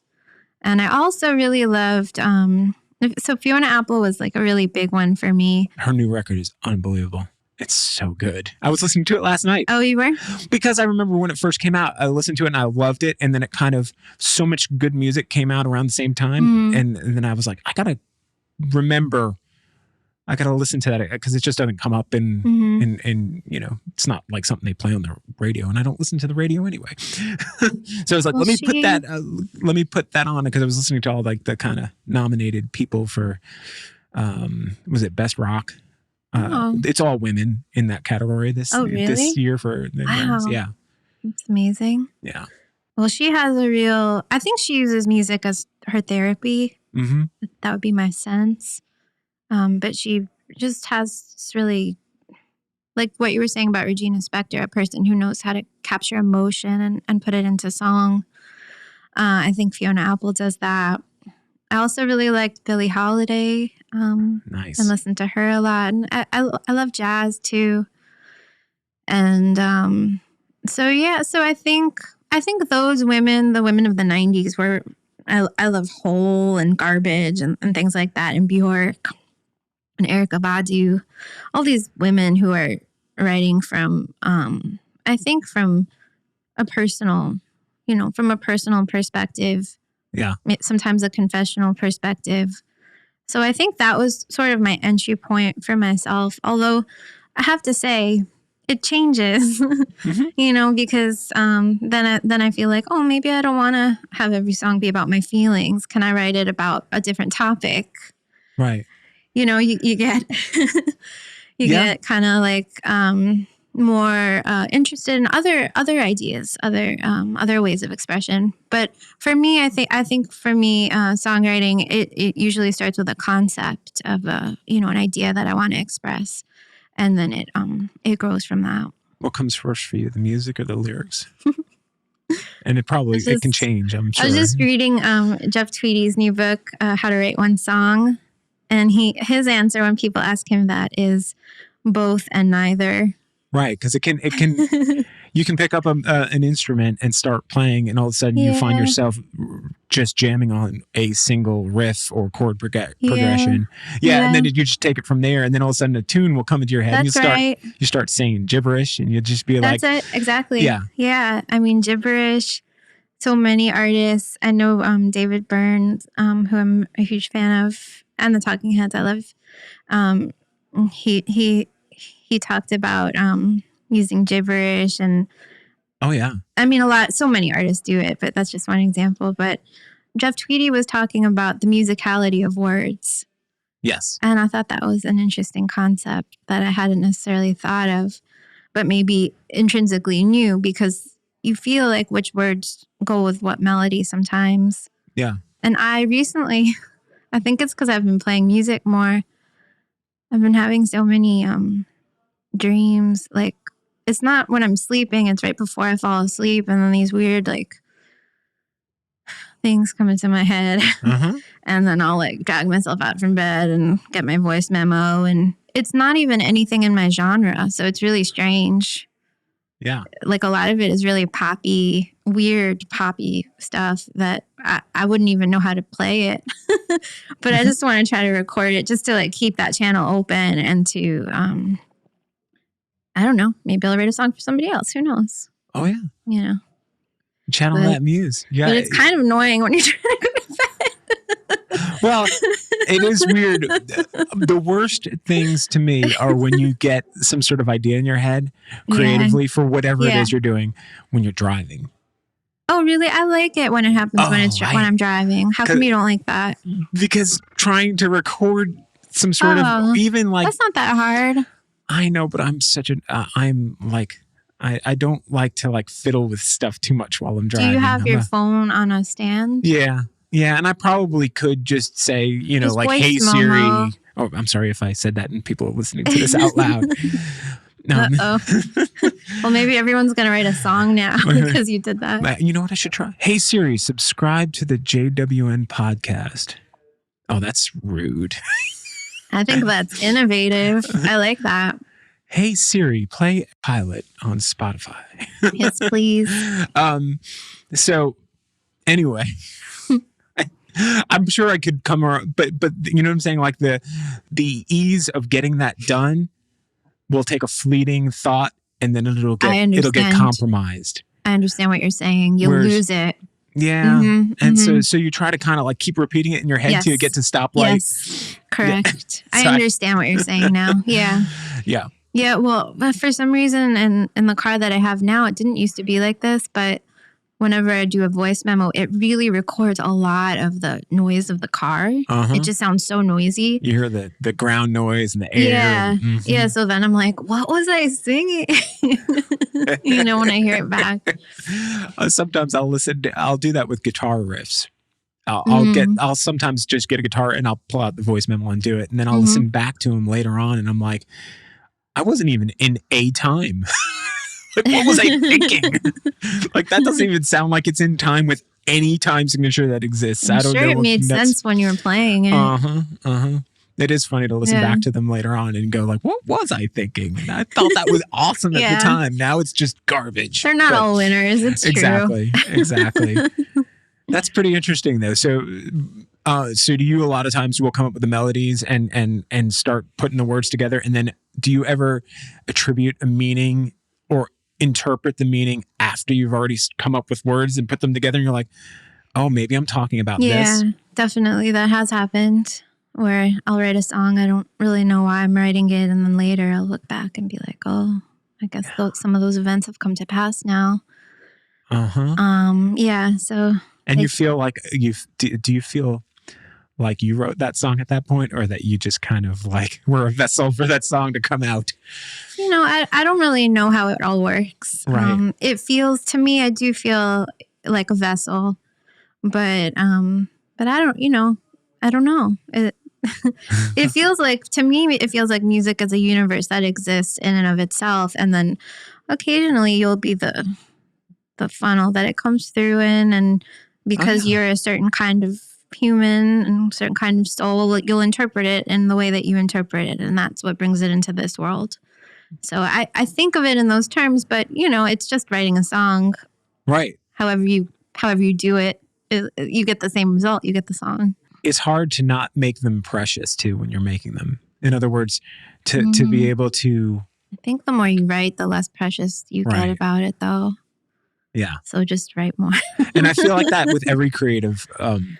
And I also really loved, so Fiona Apple was like a really big one for me. Her new record is unbelievable. It's so good. I was listening to it last night. Oh, you were? Because I remember when it first came out, I listened to it and I loved it. And then it kind of, so much good music came out around the same time. And then I was like, I got to listen to that because it just doesn't come up and it's not like something they play on the radio, and I don't listen to the radio anyway. So I was like, let me put that on because I was listening to all like the kind of nominated people for, was it Best Rock? It's all women in that category this year for the girls. Yeah. It's amazing. Yeah. Well, she has I think she uses music as her therapy. That would be my sense. But she just has this really, like what you were saying about Regina Spektor, a person who knows how to capture emotion and put it into song. I think Fiona Apple does that. I also really liked Billie Holiday. Nice. And listened to her a lot. And I love jazz too. And so I think those women, the women of the 90s were, I love Hole and Garbage and things like that, and Bjork and Erykah Badu, all these women who are writing from, I think from a personal perspective. Yeah. Sometimes a confessional perspective. So I think that was sort of my entry point for myself. Although I have to say it changes, because then I feel like, oh, maybe I don't want to have every song be about my feelings. Can I write it about a different topic? Right. You get get kind of like more interested in other ideas, other ways of expression. But for me, I think for me, songwriting it usually starts with a concept of an idea that I want to express, and then it grows from that. What comes first for you, the music or the lyrics? And it can change, I'm sure. I was just reading Jeff Tweedy's new book, How to Write One Song, and his answer when people ask him that is both and neither. Right, because it can you can pick up an instrument and start playing, and all of a sudden you find yourself just jamming on a single riff or chord progression. Yeah, and then you just take it from there, and then all of a sudden a tune will come into your head. That's and you start saying gibberish, and you just be like, "That's it, exactly." Yeah. I mean, gibberish. So many artists. I know David Byrne, who I'm a huge fan of, and the Talking Heads. I love. He talked about using gibberish and. Oh yeah. I mean, so many artists do it, but that's just one example. But Jeff Tweedy was talking about the musicality of words. Yes. And I thought that was an interesting concept that I hadn't necessarily thought of, but maybe intrinsically knew, because you feel like which words go with what melody sometimes. Yeah. And I recently, I think it's because I've been playing music more. I've been having so many dreams, like, it's not when I'm sleeping, it's right before I fall asleep. And then these weird, like, things come into my head. And then I'll, like, drag myself out from bed and get my voice memo. And it's not even anything in my genre. So it's really strange. Yeah. Like, a lot of it is really poppy, weird poppy stuff that I wouldn't even know how to play it. But I just want to try to record it just to, like, keep that channel open and to... I don't know. Maybe I'll write a song for somebody else. Who knows? Oh, yeah. You know. Channel that muse. Yeah. But it's kind of annoying when you're trying to go to bed. Well, it is weird. The worst things to me are when you get some sort of idea in your head creatively for whatever it is you're doing when you're driving. Oh, really? I like it when it happens when I'm driving. How come you don't like that? Because trying to record some sort of even like that's not that hard. I know, but I'm such an I'm like I don't like to like fiddle with stuff too much while I'm driving. Do you have your phone on a stand? Yeah. Yeah. And I probably could just say, you know, just like, hey, Siri. Oh, I'm sorry if I said that and people are listening to this out loud. Well, maybe everyone's going to write a song now because you did that. You know what I should try? Hey, Siri, subscribe to the JWN podcast. Oh, that's rude. I think that's innovative. I like that. Hey, Siri, play Pilot on Spotify. Yes, please. So anyway, I'm sure I could come around, but you know what I'm saying? Like the ease of getting that done will take a fleeting thought and then it'll get compromised. I understand what you're saying. You'll lose it. Yeah. So you try to kind of like keep repeating it in your head till you get to stoplight. Yes, correct. Yeah. I understand what you're saying now. Yeah. Yeah. Yeah, well, for some reason in the car that I have now, it didn't used to be like this, but whenever I do a voice memo, it really records a lot of the noise of the car. It just sounds so noisy. You hear the ground noise and the air. Yeah. Yeah, so then I'm like, what was I singing? You know, when I hear it back. Sometimes I'll do that with guitar riffs. I'll sometimes just get a guitar and I'll pull out the voice memo and do it. And then I'll listen back to them later on and I'm like, I wasn't even in a time. Like, what was I thinking? Like, that doesn't even sound like it's in time with any time signature that exists. I don't know. It made sense when you were playing it. It is funny to listen back to them later on and go like, what was I thinking? I thought that was awesome at the time. Now it's just garbage. They're not all winners. It's true. Exactly. That's pretty interesting though. So do you a lot of times will come up with the melodies and start putting the words together, and then do you ever attribute a meaning or interpret the meaning after you've already come up with words and put them together and you're like, oh, maybe I'm talking about this? Yeah, definitely. That has happened where I'll write a song. I don't really know why I'm writing it. And then later I'll look back and be like, oh, I guess some of those events have come to pass now. Yeah. So. And you feel like do you feel like you wrote that song at that point, or that you just kind of like were a vessel for that song to come out? You know, I don't really know how it all works. Right. It feels to me, I do feel like a vessel, but I don't know. It feels like, to me, it feels like music is a universe that exists in and of itself. And then occasionally you'll be the funnel that it comes through in. And because you're a certain kind of human and certain kind of soul, you'll interpret it in the way that you interpret it. And that's what brings it into this world. So I think of it in those terms, but you know, it's just writing a song. Right. However you do it, you get the same result. You get the song. It's hard to not make them precious too when you're making them. In other words, to be able to. I think the more you write, the less precious you get about it, though. Yeah. So just write more. And I feel like that with every creative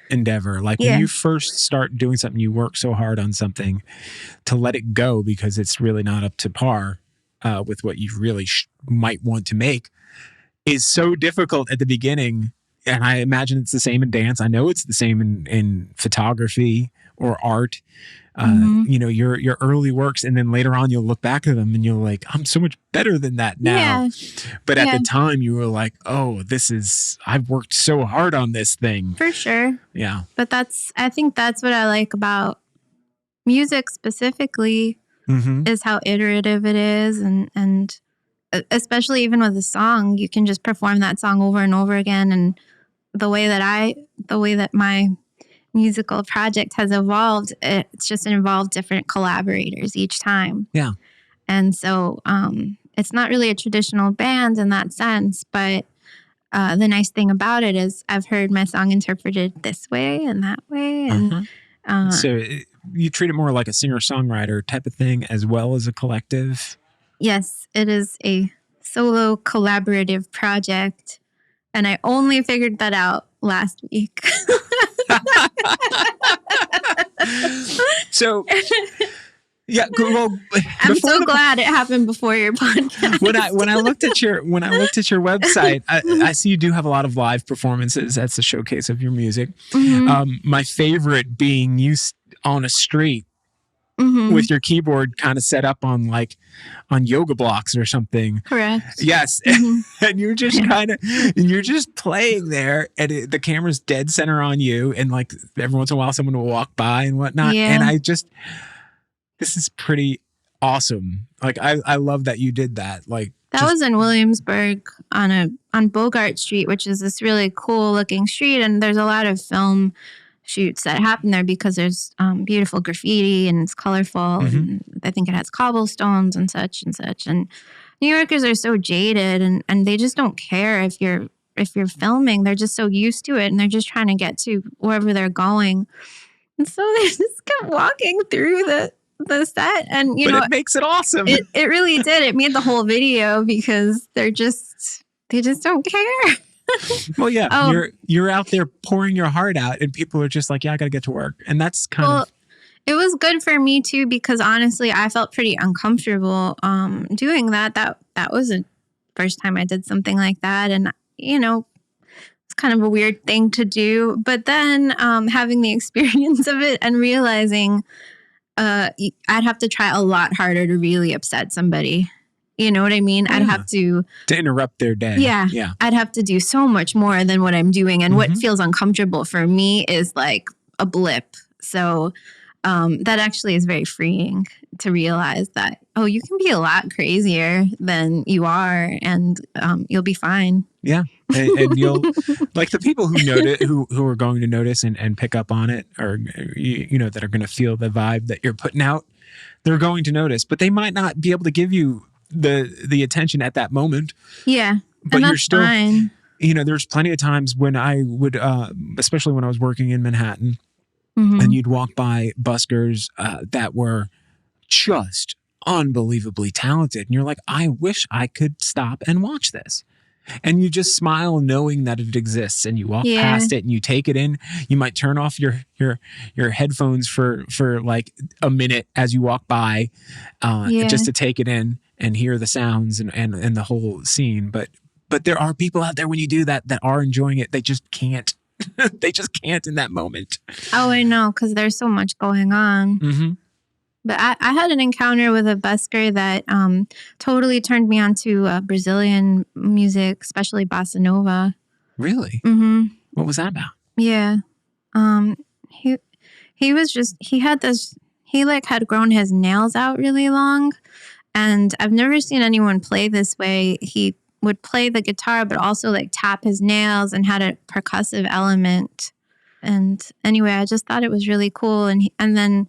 endeavor. Like when you first start doing something, you work so hard on something, to let it go because it's really not up to par with what you really might want to make is so difficult at the beginning. And I imagine it's the same in dance. I know it's the same in photography or art. You know, your early works, and then later on you'll look back at them and you're like, I'm so much better than that now. Yeah. But at the time you were like, oh, I've worked so hard on this thing. For sure. Yeah. But I think that's what I like about music specifically, is how iterative it is. And especially even with a song, you can just perform that song over and over again. And the way that my musical project has evolved, it's just involved different collaborators each time. Yeah. And so it's not really a traditional band in that sense, but the nice thing about it is I've heard my song interpreted this way and that way. And so you treat it more like a singer-songwriter type of thing as well as a collective? Yes, it is a solo collaborative project. And I only figured that out last week. So, yeah, well, I'm so glad it happened before your podcast. when I looked at your website, I see you do have a lot of live performances. That's the showcase of your music. My favorite being you on a street with your keyboard kind of set up on yoga blocks or something. Correct. Yes. And you're just you're just playing there, and the camera's dead center on you, and like every once in a while someone will walk by and whatnot. Yeah. And this is pretty awesome. Like I love that you did that. Like that was in Williamsburg on Bogart Street, which is this really cool looking street, and there's a lot of film shoots that happen there because there's beautiful graffiti and it's colorful. And I think it has cobblestones and such and such. And New Yorkers are so jaded, and they just don't care if you're filming. They're just so used to it, and they're just trying to get to wherever they're going. And so they just kept walking through the set, and it makes it awesome. It really did. It made the whole video because they just don't care. Well, yeah, you're out there pouring your heart out, and people are just like, yeah, I got to get to work. And that's kind of... It was good for me, too, because honestly, I felt pretty uncomfortable doing that. That was the first time I did something like that. And, it's kind of a weird thing to do. But then having the experience of it and realizing I'd have to try a lot harder to really upset somebody. You know what I mean? I'd have to interrupt their day. Yeah. I'd have to do so much more than what I'm doing. And what feels uncomfortable for me is like a blip. So that actually is very freeing to realize that, you can be a lot crazier than you are, and you'll be fine. Yeah. And you'll, like, the people who notice, who are going to notice and pick up on it, or, that are going to feel the vibe that you're putting out, they're going to notice, but they might not be able to give you the attention at that moment. Yeah. But you're still fine. There's plenty of times when I would especially when I was working in Manhattan, and you'd walk by buskers that were just unbelievably talented, and you're like, I wish I could stop and watch this. And you just smile knowing that it exists, and you walk past it and you take it in. You might turn off your headphones for like a minute as you walk by, just to take it in and hear the sounds and the whole scene. But there are people out there when you do that are enjoying it. They just can't. They just can't in that moment. Oh, I know, because there's so much going on. But I had an encounter with a busker that totally turned me on to Brazilian music, especially bossa nova. Really? What was that about? Yeah. He was just, he had grown his nails out really long. And I've never seen anyone play this way. He would play the guitar, but also like tap his nails, and had a percussive element. And anyway, I just thought it was really cool. And then,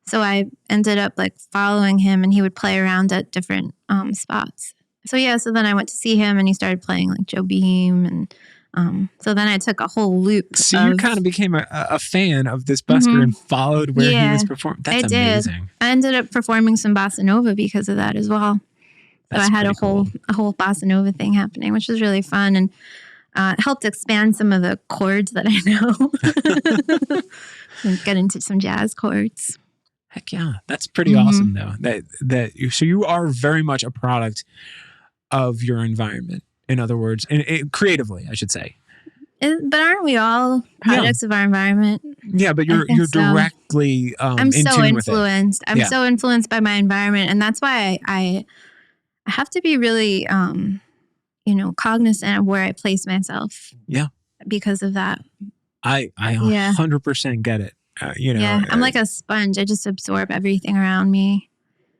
so I ended up like following him, and he would play around at different spots. So then I went to see him, and he started playing like Joe Beam. And so then I took a whole loop. So you kind of became a fan of this busker and followed where he was performing. That's amazing. I ended up performing some bossa nova because of that as well. So I had a whole bossa nova thing happening, which was really fun, and helped expand some of the chords that I know. And get into some jazz chords. Heck yeah, that's pretty awesome though. So you are very much a product of your environment. In other words, creatively, I should say. But aren't we all products of our environment? Yeah, but you're directly I'm so influenced. I'm so influenced by my environment, and that's why I have to be really cognizant of where I place myself. Yeah. Because of that. I 100% get it. I'm like a sponge. I just absorb everything around me.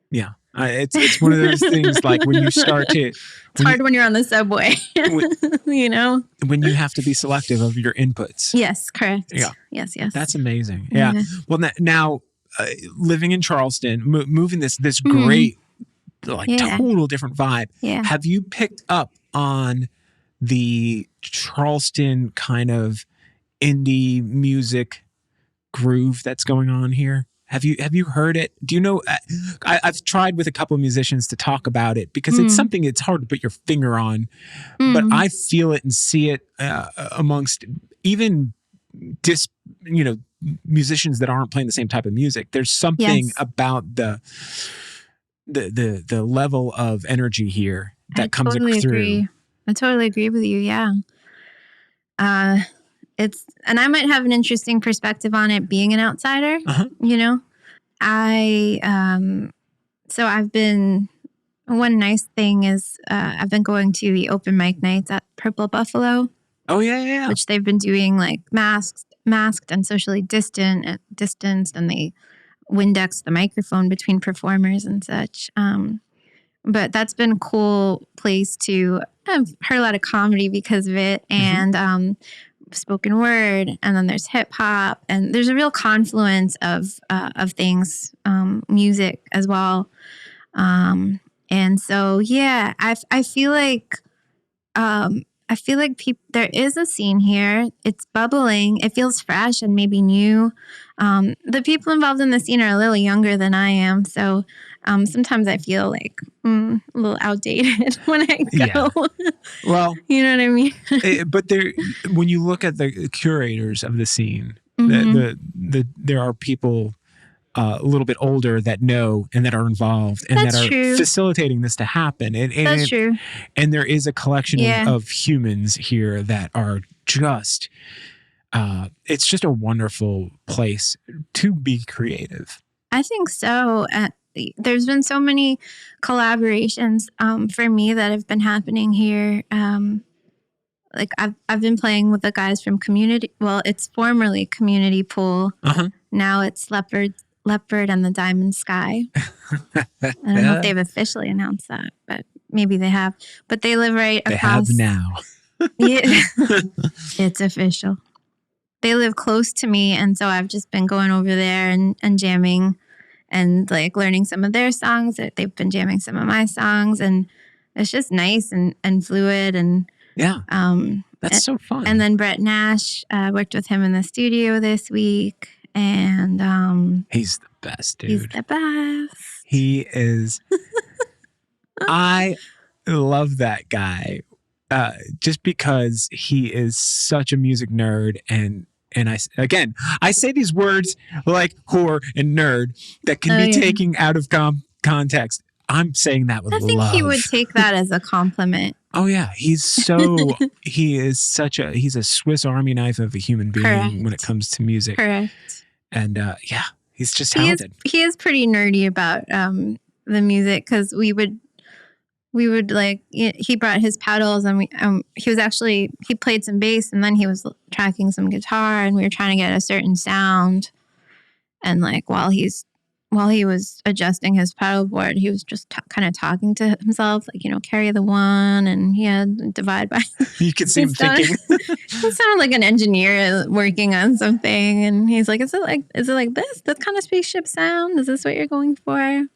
Yeah. It's one of those things like when you start to... It's hard when you're on the subway, When you have to be selective of your inputs. Yes, correct. Yeah. Yes. That's amazing. Yeah. Well, now living in Charleston, moving this great, total different vibe. Yeah. Have you picked up on the Charleston kind of indie music groove that's going on here? Have you heard it? Do you know? I've tried with a couple of musicians to talk about it because it's something it's hard to put your finger on, but I feel it and see it amongst even musicians that aren't playing the same type of music. There's something about the level of energy here that comes through. I totally agree with you. Yeah. And I might have an interesting perspective on it being an outsider, one nice thing is, I've been going to the open mic nights at Purple Buffalo. Oh yeah. Which they've been doing like masked and socially distanced, and they Windex the microphone between performers and such. But that's been a cool place to. I've heard a lot of comedy because of it, and spoken word, and then there's hip hop, and there's a real confluence of things, music as well. And so yeah, I feel like there is a scene here. It's bubbling. It feels fresh and maybe new. The people involved in the scene are a little younger than I am, so sometimes I feel like a little outdated when I go. Yeah. Well, you know what I mean? But when you look at the curators of the scene, there are people a little bit older that know and that are involved and That's that are true. facilitating this to happen. That's true. And there is a collection of humans here that are just, it's just a wonderful place to be creative. I think so. There's been so many collaborations for me that have been happening here. Like I've been playing with the guys from Community. Well, it's formerly Community Pool. Now it's Leopard and the Diamond Sky. I don't know if they've officially announced that, but maybe they have. But they live right across. They have now. Yeah, it's official. They live close to me, and so I've just been going over there and jamming and like learning some of their songs. They've been jamming some of my songs, and it's just nice and fluid. And yeah, that's so fun. And then Brett Nash, worked with him in the studio this week, and he's the best, dude. He's the best. He is. I love that guy, just because he is such a music nerd, and I say these words like whore and nerd that can be taken out of context. I'm saying that with love. I think he would take that as a compliment. Oh yeah, he's a Swiss Army knife of a human being when it comes to music. Correct. And he's just talented. He is pretty nerdy about the music, because we would like, he brought his pedals, and he played some bass, and then he was tracking some guitar, and we were trying to get a certain sound. And like while he was adjusting his pedal board, he was just kind of talking to himself, like, carry the one, and he had divide by. You could see him thinking. He sounded like an engineer working on something, and he's like, "Is it like this? That kind of spaceship sound? Is this what you're going for?" And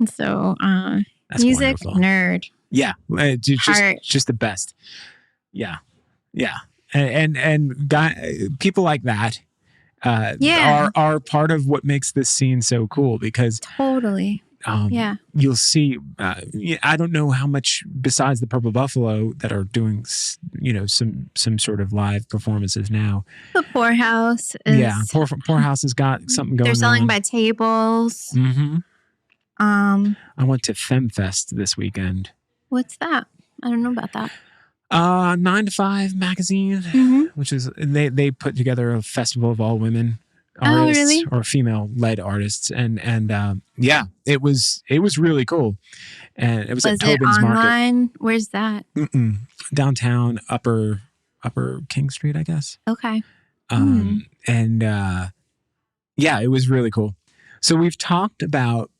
so, that's music wonderful. Nerd. Yeah, just the best. Yeah, and people like that. Are part of what makes this scene so cool, because totally. You'll see. I don't know how much besides the Purple Buffalo that are doing, some sort of live performances now. The Poorhouse. Poorhouse has got something going on. They're selling by tables. Mm-hmm. I went to FemFest this weekend. What's that? I don't know about that. 9 to 5 magazine, which is they put together a festival of all women artists or female-led artists, and it was really cool, and it was at Tobin's online? Market. Where's that? Downtown, upper King Street, I guess. Okay. And it was really cool. So we've talked about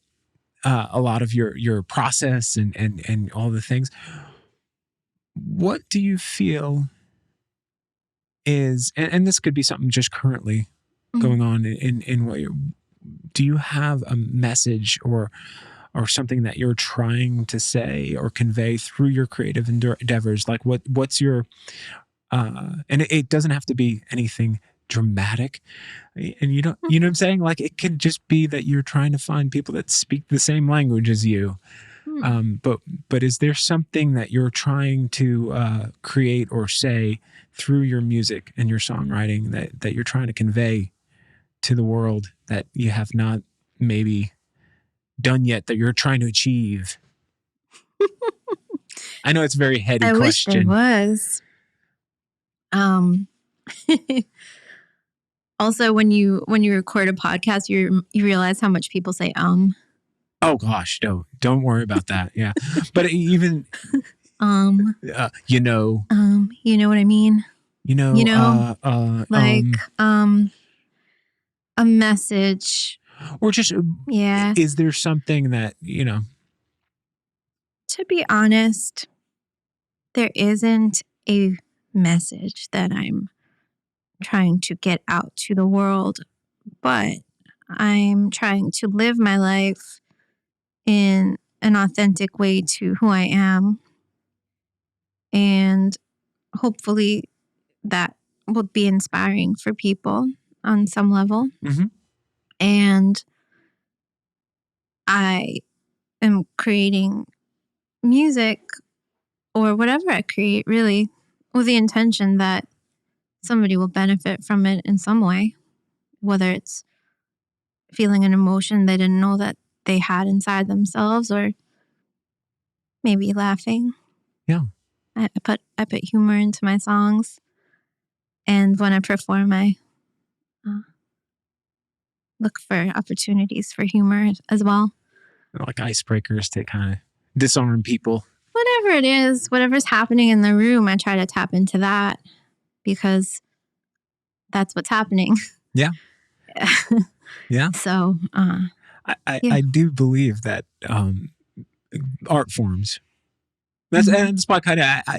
a lot of your process and all the things. What do you feel is, and this could be something just currently going on in what do you have a message or something that you're trying to say or convey through your creative endeavors? Like what's your, and it doesn't have to be anything dramatic. And you know what I'm saying? Like, it could just be that you're trying to find people that speak the same language as you. But is there something that you're trying to create or say through your music and your songwriting that you're trying to convey to the world that you have not maybe done yet, that you're trying to achieve? I know it's a very heady question. I wish there was. Also, when you record a podcast, you realize how much people say Oh gosh, don't worry about that. Yeah, but even you know what I mean. A message, or just yeah. Is there something that To be honest, there isn't a message that I'm trying to get out to the world, but I'm trying to live my life in an authentic way to who I am. And hopefully that will be inspiring for people on some level. Mm-hmm. And I am creating music or whatever I create, really, with the intention that somebody will benefit from it in some way, whether it's feeling an emotion they didn't know that they had inside themselves, or maybe laughing. Yeah. I put humor into my songs, and when I perform, I look for opportunities for humor as well. Like icebreakers to kind of disarm people. Whatever it is, whatever's happening in the room, I try to tap into that because that's what's happening. Yeah. Yeah. So, I do believe that art forms. That's why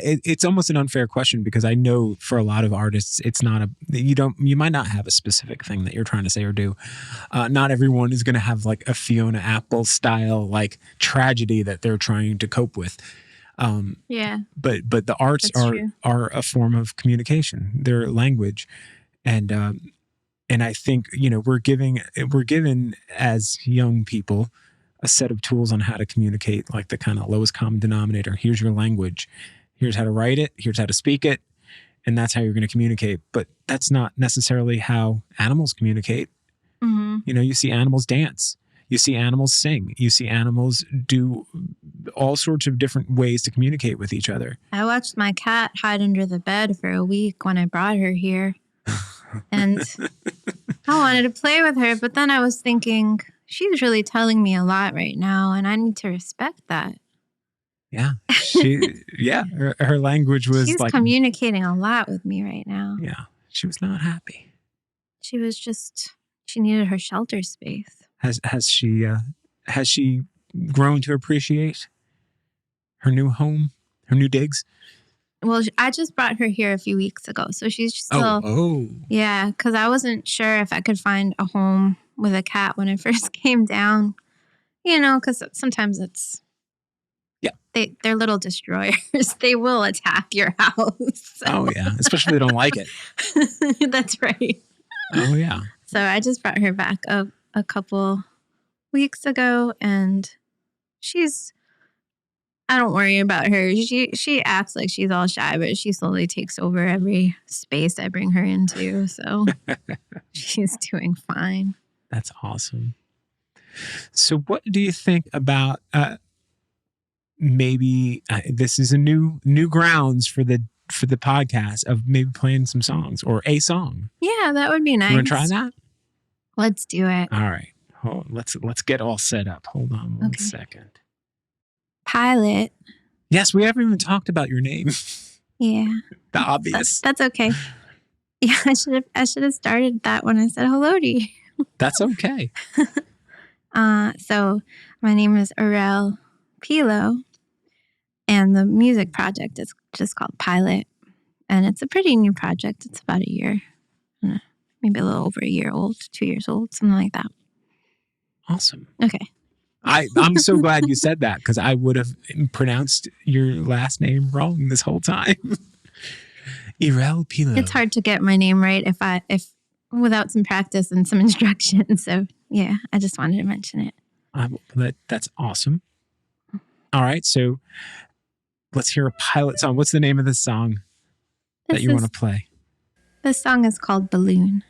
it's almost an unfair question, because I know for a lot of artists, it's not you might not have a specific thing that you're trying to say or do. Not everyone is going to have like a Fiona Apple style like tragedy that they're trying to cope with. Yeah. But the arts are a form of communication. They're language, and I think we're given as young people a set of tools on how to communicate, like the kind of lowest common denominator. Here's your language. Here's how to write it. Here's how to speak it. And that's how you're going to communicate. But that's not necessarily how animals communicate. Mm-hmm. You see animals dance. You see animals sing. You see animals do all sorts of different ways to communicate with each other. I watched my cat hide under the bed for a week when I brought her here. And I wanted to play with her, but then I was thinking, she's really telling me a lot right now, and I need to respect that. Yeah. Her language was she's communicating a lot with me right now. Yeah. She was not happy. She needed her shelter space. Has she grown to appreciate her new home, her new digs? Well, I just brought her here a few weeks ago, so she's still... Yeah, because I wasn't sure if I could find a home with a cat when I first came down. Because sometimes it's... Yeah. They're little destroyers. They will attack your house. So. Oh, yeah. Especially if they don't like it. That's right. Oh, yeah. So I just brought her back a couple weeks ago, and I don't worry about her. She acts like she's all shy, but she slowly takes over every space I bring her into. So she's doing fine. That's awesome. So what do you think about maybe this is a new grounds for the podcast of maybe playing some songs or a song? Yeah, that would be nice. You want to try that? Let's do it. All right. Let's get all set up. Hold on one second. Pilot. Yes, we haven't even talked about your name. Yeah. The obvious. That's okay. Yeah, I should have started that when I said hello to you. That's okay. So my name is Erel Pilot, and the music project is just called Pilot, and it's a pretty new project. It's about a year, maybe a little over a year old, 2 years old, something like that. Awesome. Okay. I'm so glad you said that, because I would have pronounced your last name wrong this whole time. Erel Pilot. It's hard to get my name right if without some practice and some instruction. So yeah, I just wanted to mention it. That's awesome. All right, so let's hear a Pilot song. What's the name of the song that you want to play? This song is called Balloon.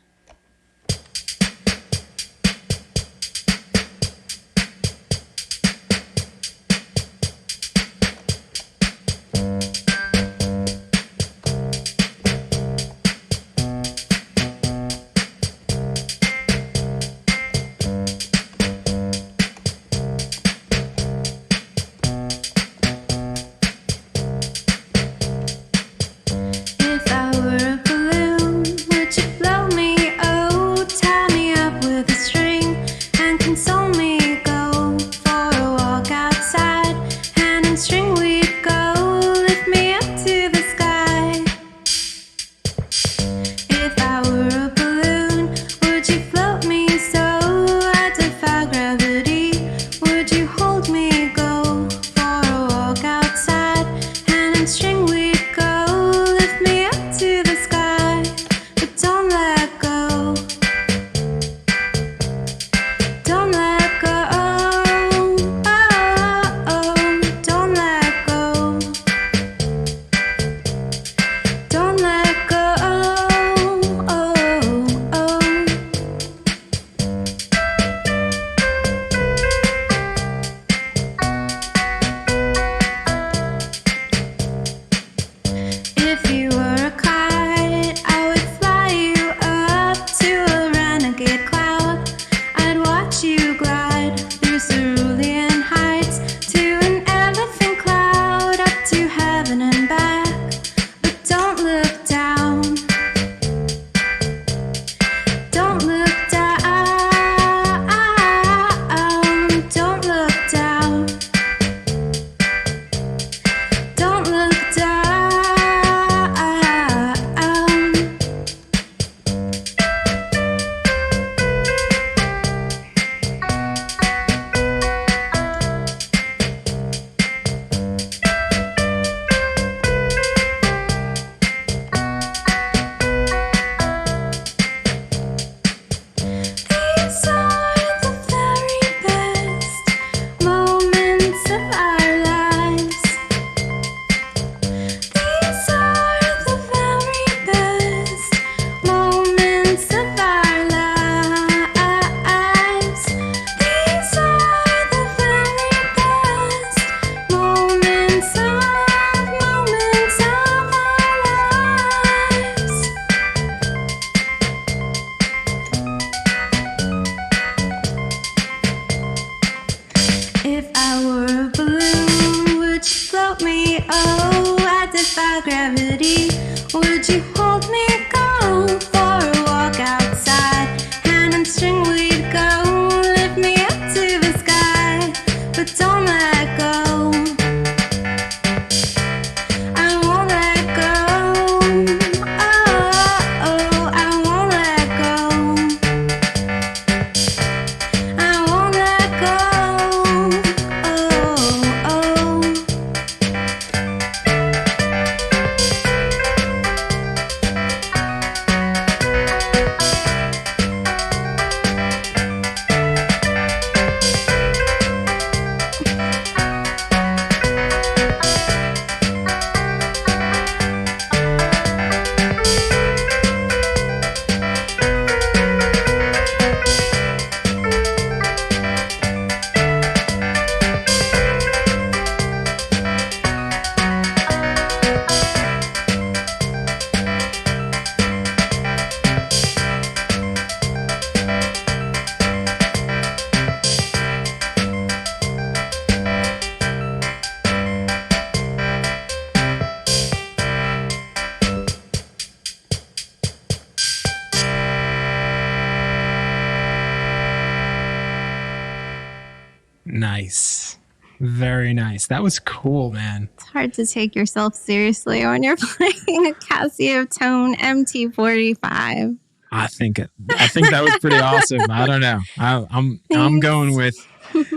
Nice. Very nice. That was cool, man. It's hard to take yourself seriously when you're playing a Casiotone MT-45. I think that was pretty awesome. I don't know. I'm going with.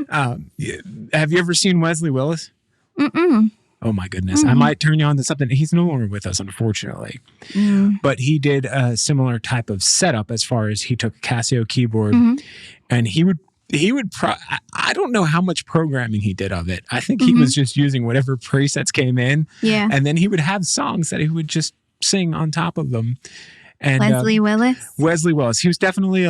Have you ever seen Wesley Willis? Mm-mm. Oh my goodness. I might turn you on to something. He's no longer with us, unfortunately. But he did a similar type of setup as far as he took a Casio keyboard and he would I don't know how much programming he did of it. I think he was just using whatever presets came in. Yeah. And then he would have songs that he would just sing on top of them. And Wesley Willis. He was definitely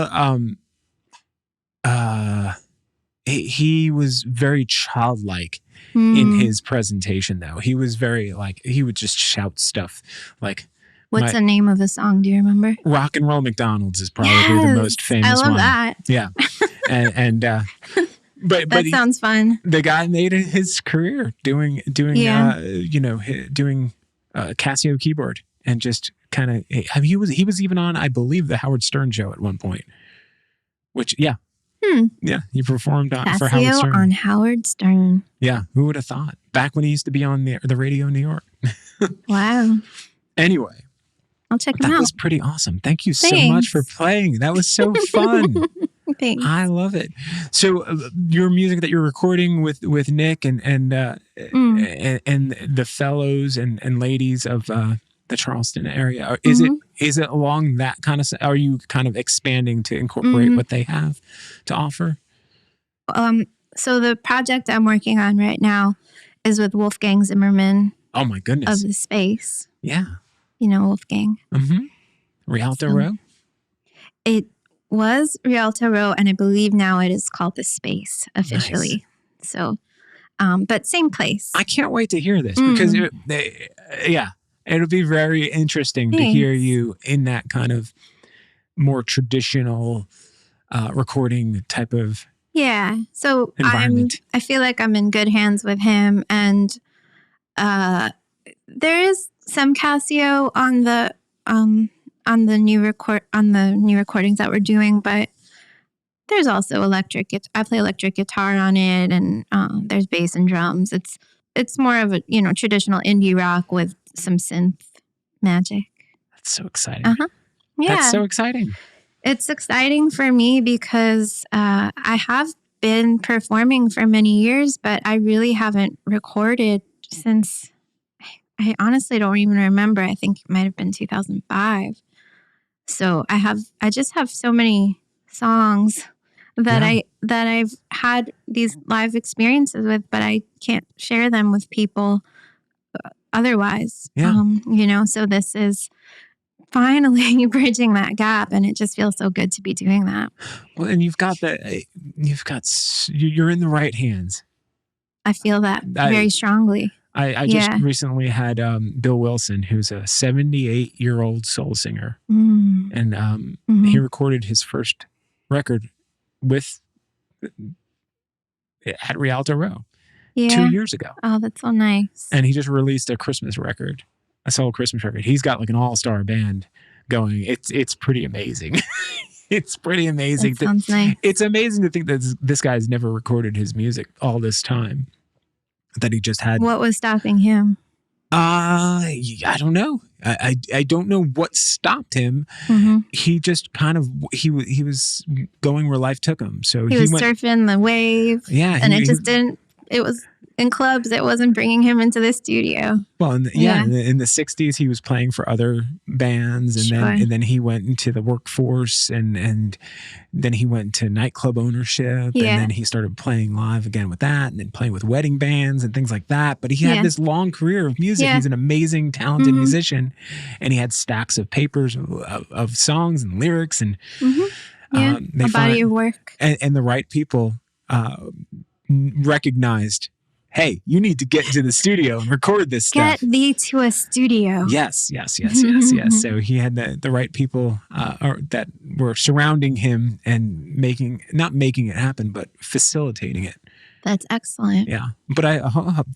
he was very childlike in his presentation, though. He was very he would just shout stuff like. What's the name of the song? Do you remember? Rock and Roll McDonald's is probably the most famous one. I love that. Yeah, but that sounds fun. The guy made his career doing Casio keyboard and just kind of. He was even on, I believe, the Howard Stern show at one point. Which he performed for Howard Stern. On Howard Stern. Yeah, who would have thought? Back when he used to be on the radio in New York. Wow. Anyway. I'll check them out. That was pretty awesome. Thank you so much for playing. That was so fun. Thanks. I love it. So your music that you're recording with Nick and the fellows and ladies of the Charleston area, is it along that kind of? Are you kind of expanding to incorporate what they have to offer? So the project I'm working on right now is with Wolfgang Zimmerman. Oh my goodness! Of The Space. Yeah. You know Wolfgang. Rialto Row? It was Rialto Row, and I believe now it is called The Space officially. Nice. So, but same place. I can't wait to hear this because, it'll be very interesting to hear you in that kind of more traditional recording type of So environment. I feel like I'm in good hands with him, and there is some Casio on the new recordings that we're doing, but there's also electric. I play electric guitar on it, and there's bass and drums. It's more of a traditional indie rock with some synth magic. That's so exciting. Yeah, that's so exciting. It's exciting for me because I have been performing for many years, but I really haven't recorded since. I honestly don't even remember. I think it might have been 2005. So I just have so many songs that I've had these live experiences with, but I can't share them with people otherwise. Yeah. So this is finally bridging that gap, and it just feels so good to be doing that. Well, and you're in the right hands. I feel that very strongly. I just recently had Bill Wilson, who's a 78-year-old soul singer, and he recorded his first record at Rialto Row 2 years ago. Oh, that's so nice. And he just released a Christmas record, a soul Christmas record. He's got like an all-star band going. It's pretty amazing. It's pretty amazing. That sounds nice. It's amazing to think that this guy's never recorded his music all this time. That he just had. What was stopping him? I don't know. I don't know what stopped him. He just kind of he was going where life took him. So he was surfing the wave. Yeah, and it just didn't. It was in clubs. It wasn't bringing him into the studio. Well, in the 60s, he was playing for other bands, and then he went into the workforce, and then he went to nightclub ownership, and then he started playing live again with that, and then playing with wedding bands and things like that. But he had this long career of music. He's an amazing, talented musician, and he had stacks of papers of songs and lyrics, and a body of work. And the right people recognized, hey, you need to get into the studio and record this stuff. Get thee to a studio. Yes. So he had the right people that were surrounding him and not making it happen, but facilitating it. That's excellent. Yeah, but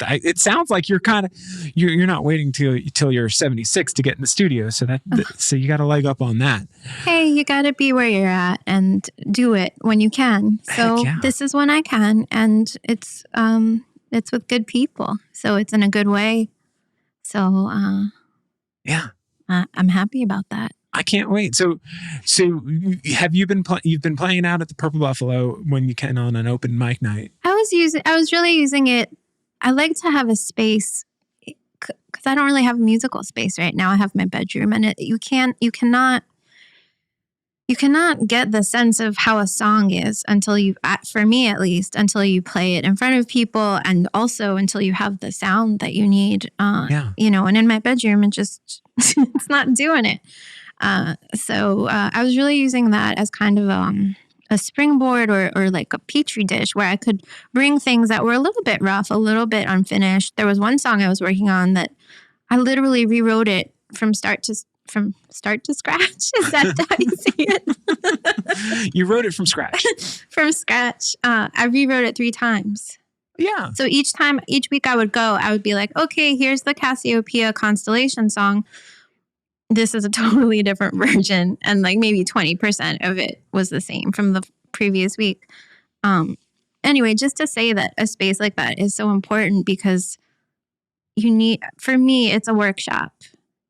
it sounds like you're not waiting till you're 76 to get in the studio. So so you got a leg up on that. Hey, you got to be where you're at and do it when you can. So this is when I can, and it's with good people, so it's in a good way. So I'm happy about that. I can't wait. So have you been you've been playing out at the Purple Buffalo when you can on an open mic night? I was really using it. I like to have a space because I don't really have a musical space right now. I have my bedroom, and you cannot get the sense of how a song is until you, for me at least, until you play it in front of people, and also until you have the sound that you need. You know, and in my bedroom, it just it's not doing it. So I was really using that as kind of a springboard or like a petri dish where I could bring things that were a little bit rough, a little bit unfinished. There was one song I was working on that I literally rewrote it from start to scratch. Is that how you say it? You wrote it from scratch. From scratch. I rewrote it 3 times. Yeah. So each week I would be like, okay, here's the Cassiopeia constellation song. This is a totally different version. And like maybe 20% of it was the same from the previous week. Anyway, just to say that a space like that is so important because for me, it's a workshop.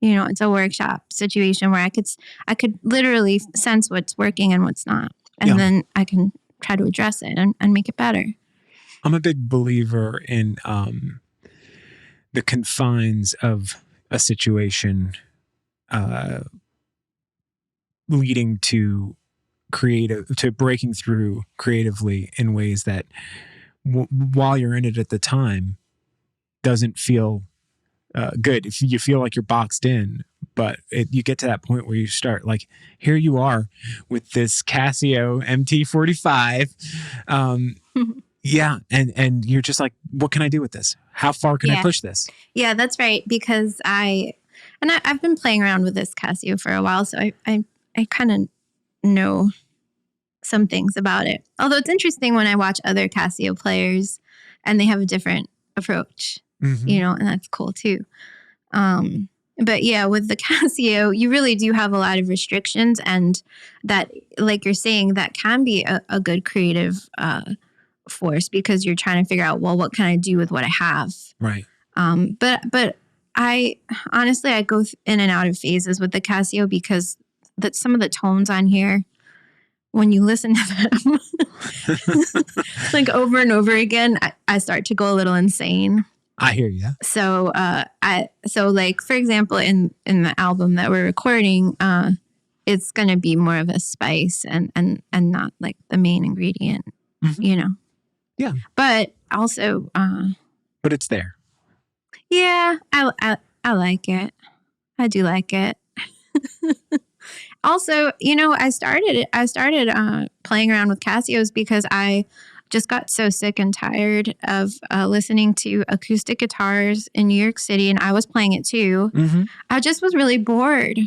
You know, it's a workshop situation where I could literally sense what's working and what's not. And then I can try to address it and make it better. I'm a big believer in the confines of a situation leading to breaking through creatively in ways that while you're in it at the time doesn't feel good. If you feel like you're boxed in, but you get to that point where you start like, here you are with this Casio MT-45. Yeah. And you're just like, what can I do with this? How far can I push this? Yeah, that's right. Because I've been playing around with this Casio for a while. So I kind of know some things about it. Although it's interesting when I watch other Casio players and they have a different approach, you know, and that's cool too. But yeah, with the Casio, you really do have a lot of restrictions, and that, like you're saying, that can be a good creative force because you're trying to figure out, well, what can I do with what I have? Right. But I honestly, I go in and out of phases with the Casio because some of the tones on here, when you listen to them like over and over again, I start to go a little insane. I hear you. So, so like, for example, in the album that we're recording, it's going to be more of a spice and not like the main ingredient, you know? Yeah. But also, but it's there. Yeah. I like it. I do like it. Also, you know, I started playing around with Casios because I just got so sick and tired of listening to acoustic guitars in New York City, and I was playing it too. I just was really bored.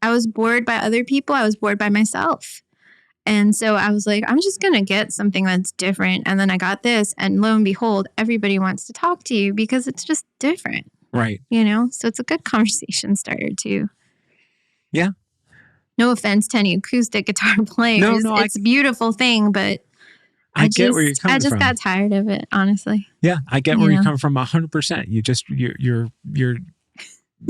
I was bored by other people. I was bored by myself. And so I was like, I'm just going to get something that's different. And then I got this, and lo and behold, everybody wants to talk to you because it's just different. Right. You know, so it's a good conversation starter too. Yeah. No offense to any acoustic guitar players. No, it's a beautiful thing, but I get where you're coming from. I just got tired of it, honestly. Yeah, I get where you're coming from 100%.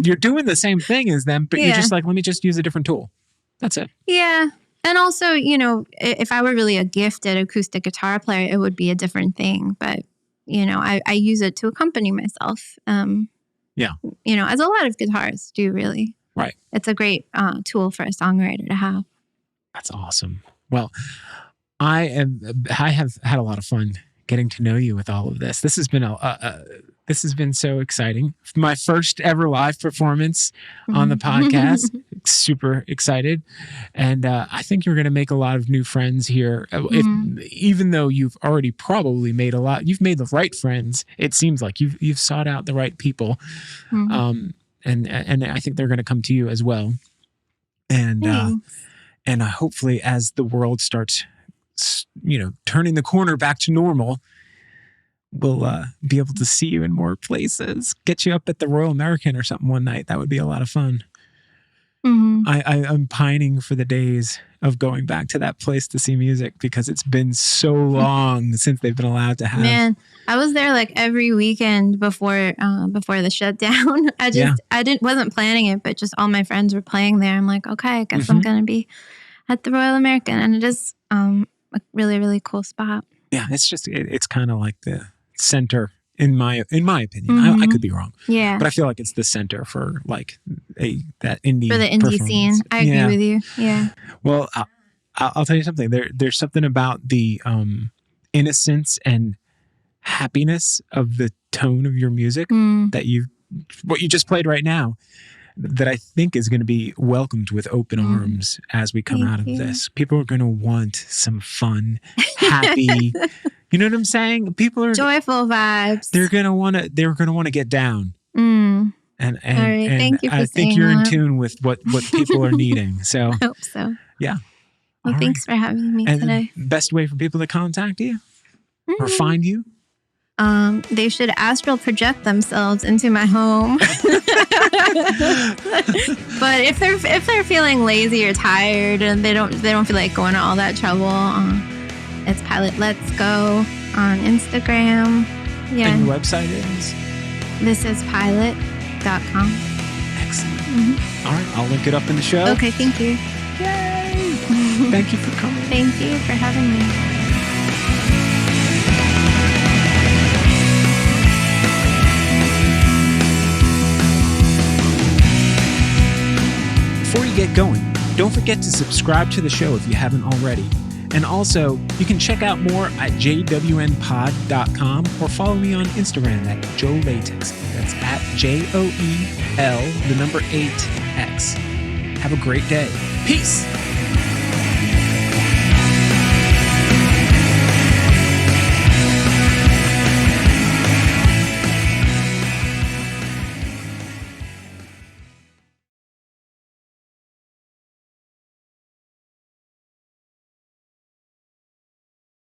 You're doing the same thing as them, but you're just like, let me just use a different tool. That's it. Yeah. And also, you know, if I were really a gifted acoustic guitar player, it would be a different thing. But, you know, I use it to accompany myself. Yeah. You know, as a lot of guitarists do, really. Right. It's a great tool for a songwriter to have. That's awesome. Well, I have had a lot of fun getting to know you with all of this. This has been so exciting. My first ever live performance on the podcast. Super excited. And I think you're going to make a lot of new friends here. Even though you've already probably made you've made the right friends. It seems like you've sought out the right people. And I think they're going to come to you as well. And hopefully as the world starts, you know, turning the corner back to normal, we'll be able to see you in more places. Get you up at the Royal American or something one night. That would be a lot of fun. I'm pining for the days of going back to that place to see music because it's been so long since they've been allowed to have. Man, I was there like every weekend before the shutdown. Wasn't planning it, but just all my friends were playing there. I'm like, okay, I guess I'm gonna be at the Royal American, and it is a really, really cool spot. Yeah, it's just it's kind of like the center in my opinion. I could be wrong. Yeah. But I feel like it's the center for like that indie For the indie scene. I agree with you. Yeah. Well, I'll tell you something. There's something about the innocence and happiness of the tone of your music that what you just played right now, that I think is going to be welcomed with open arms as we come out of this. People are going to want some fun, happy. You know what I'm saying? People are joyful vibes. They're going to want to get down. And all right, thank you for I think you're in tune with what people are needing. So I hope so. Yeah. Well, thanks for having me today. Best way for people to contact you or find you? They should astral project themselves into my home. But if they're feeling lazy or tired and they don't feel like going to all that trouble, it's Pilot Let's Go on Instagram. Yeah. And your website is? thisispilot.com. Excellent. All right, I'll link it up in the show. Okay, thank you. Yay! Thank you for coming. Thank you for having me. Before you get going, don't forget to subscribe to the show if you haven't already. And also, you can check out more at jwnpod.com or follow me on Instagram at JoeLatex. That's at JOEL8X. Have a great day. Peace!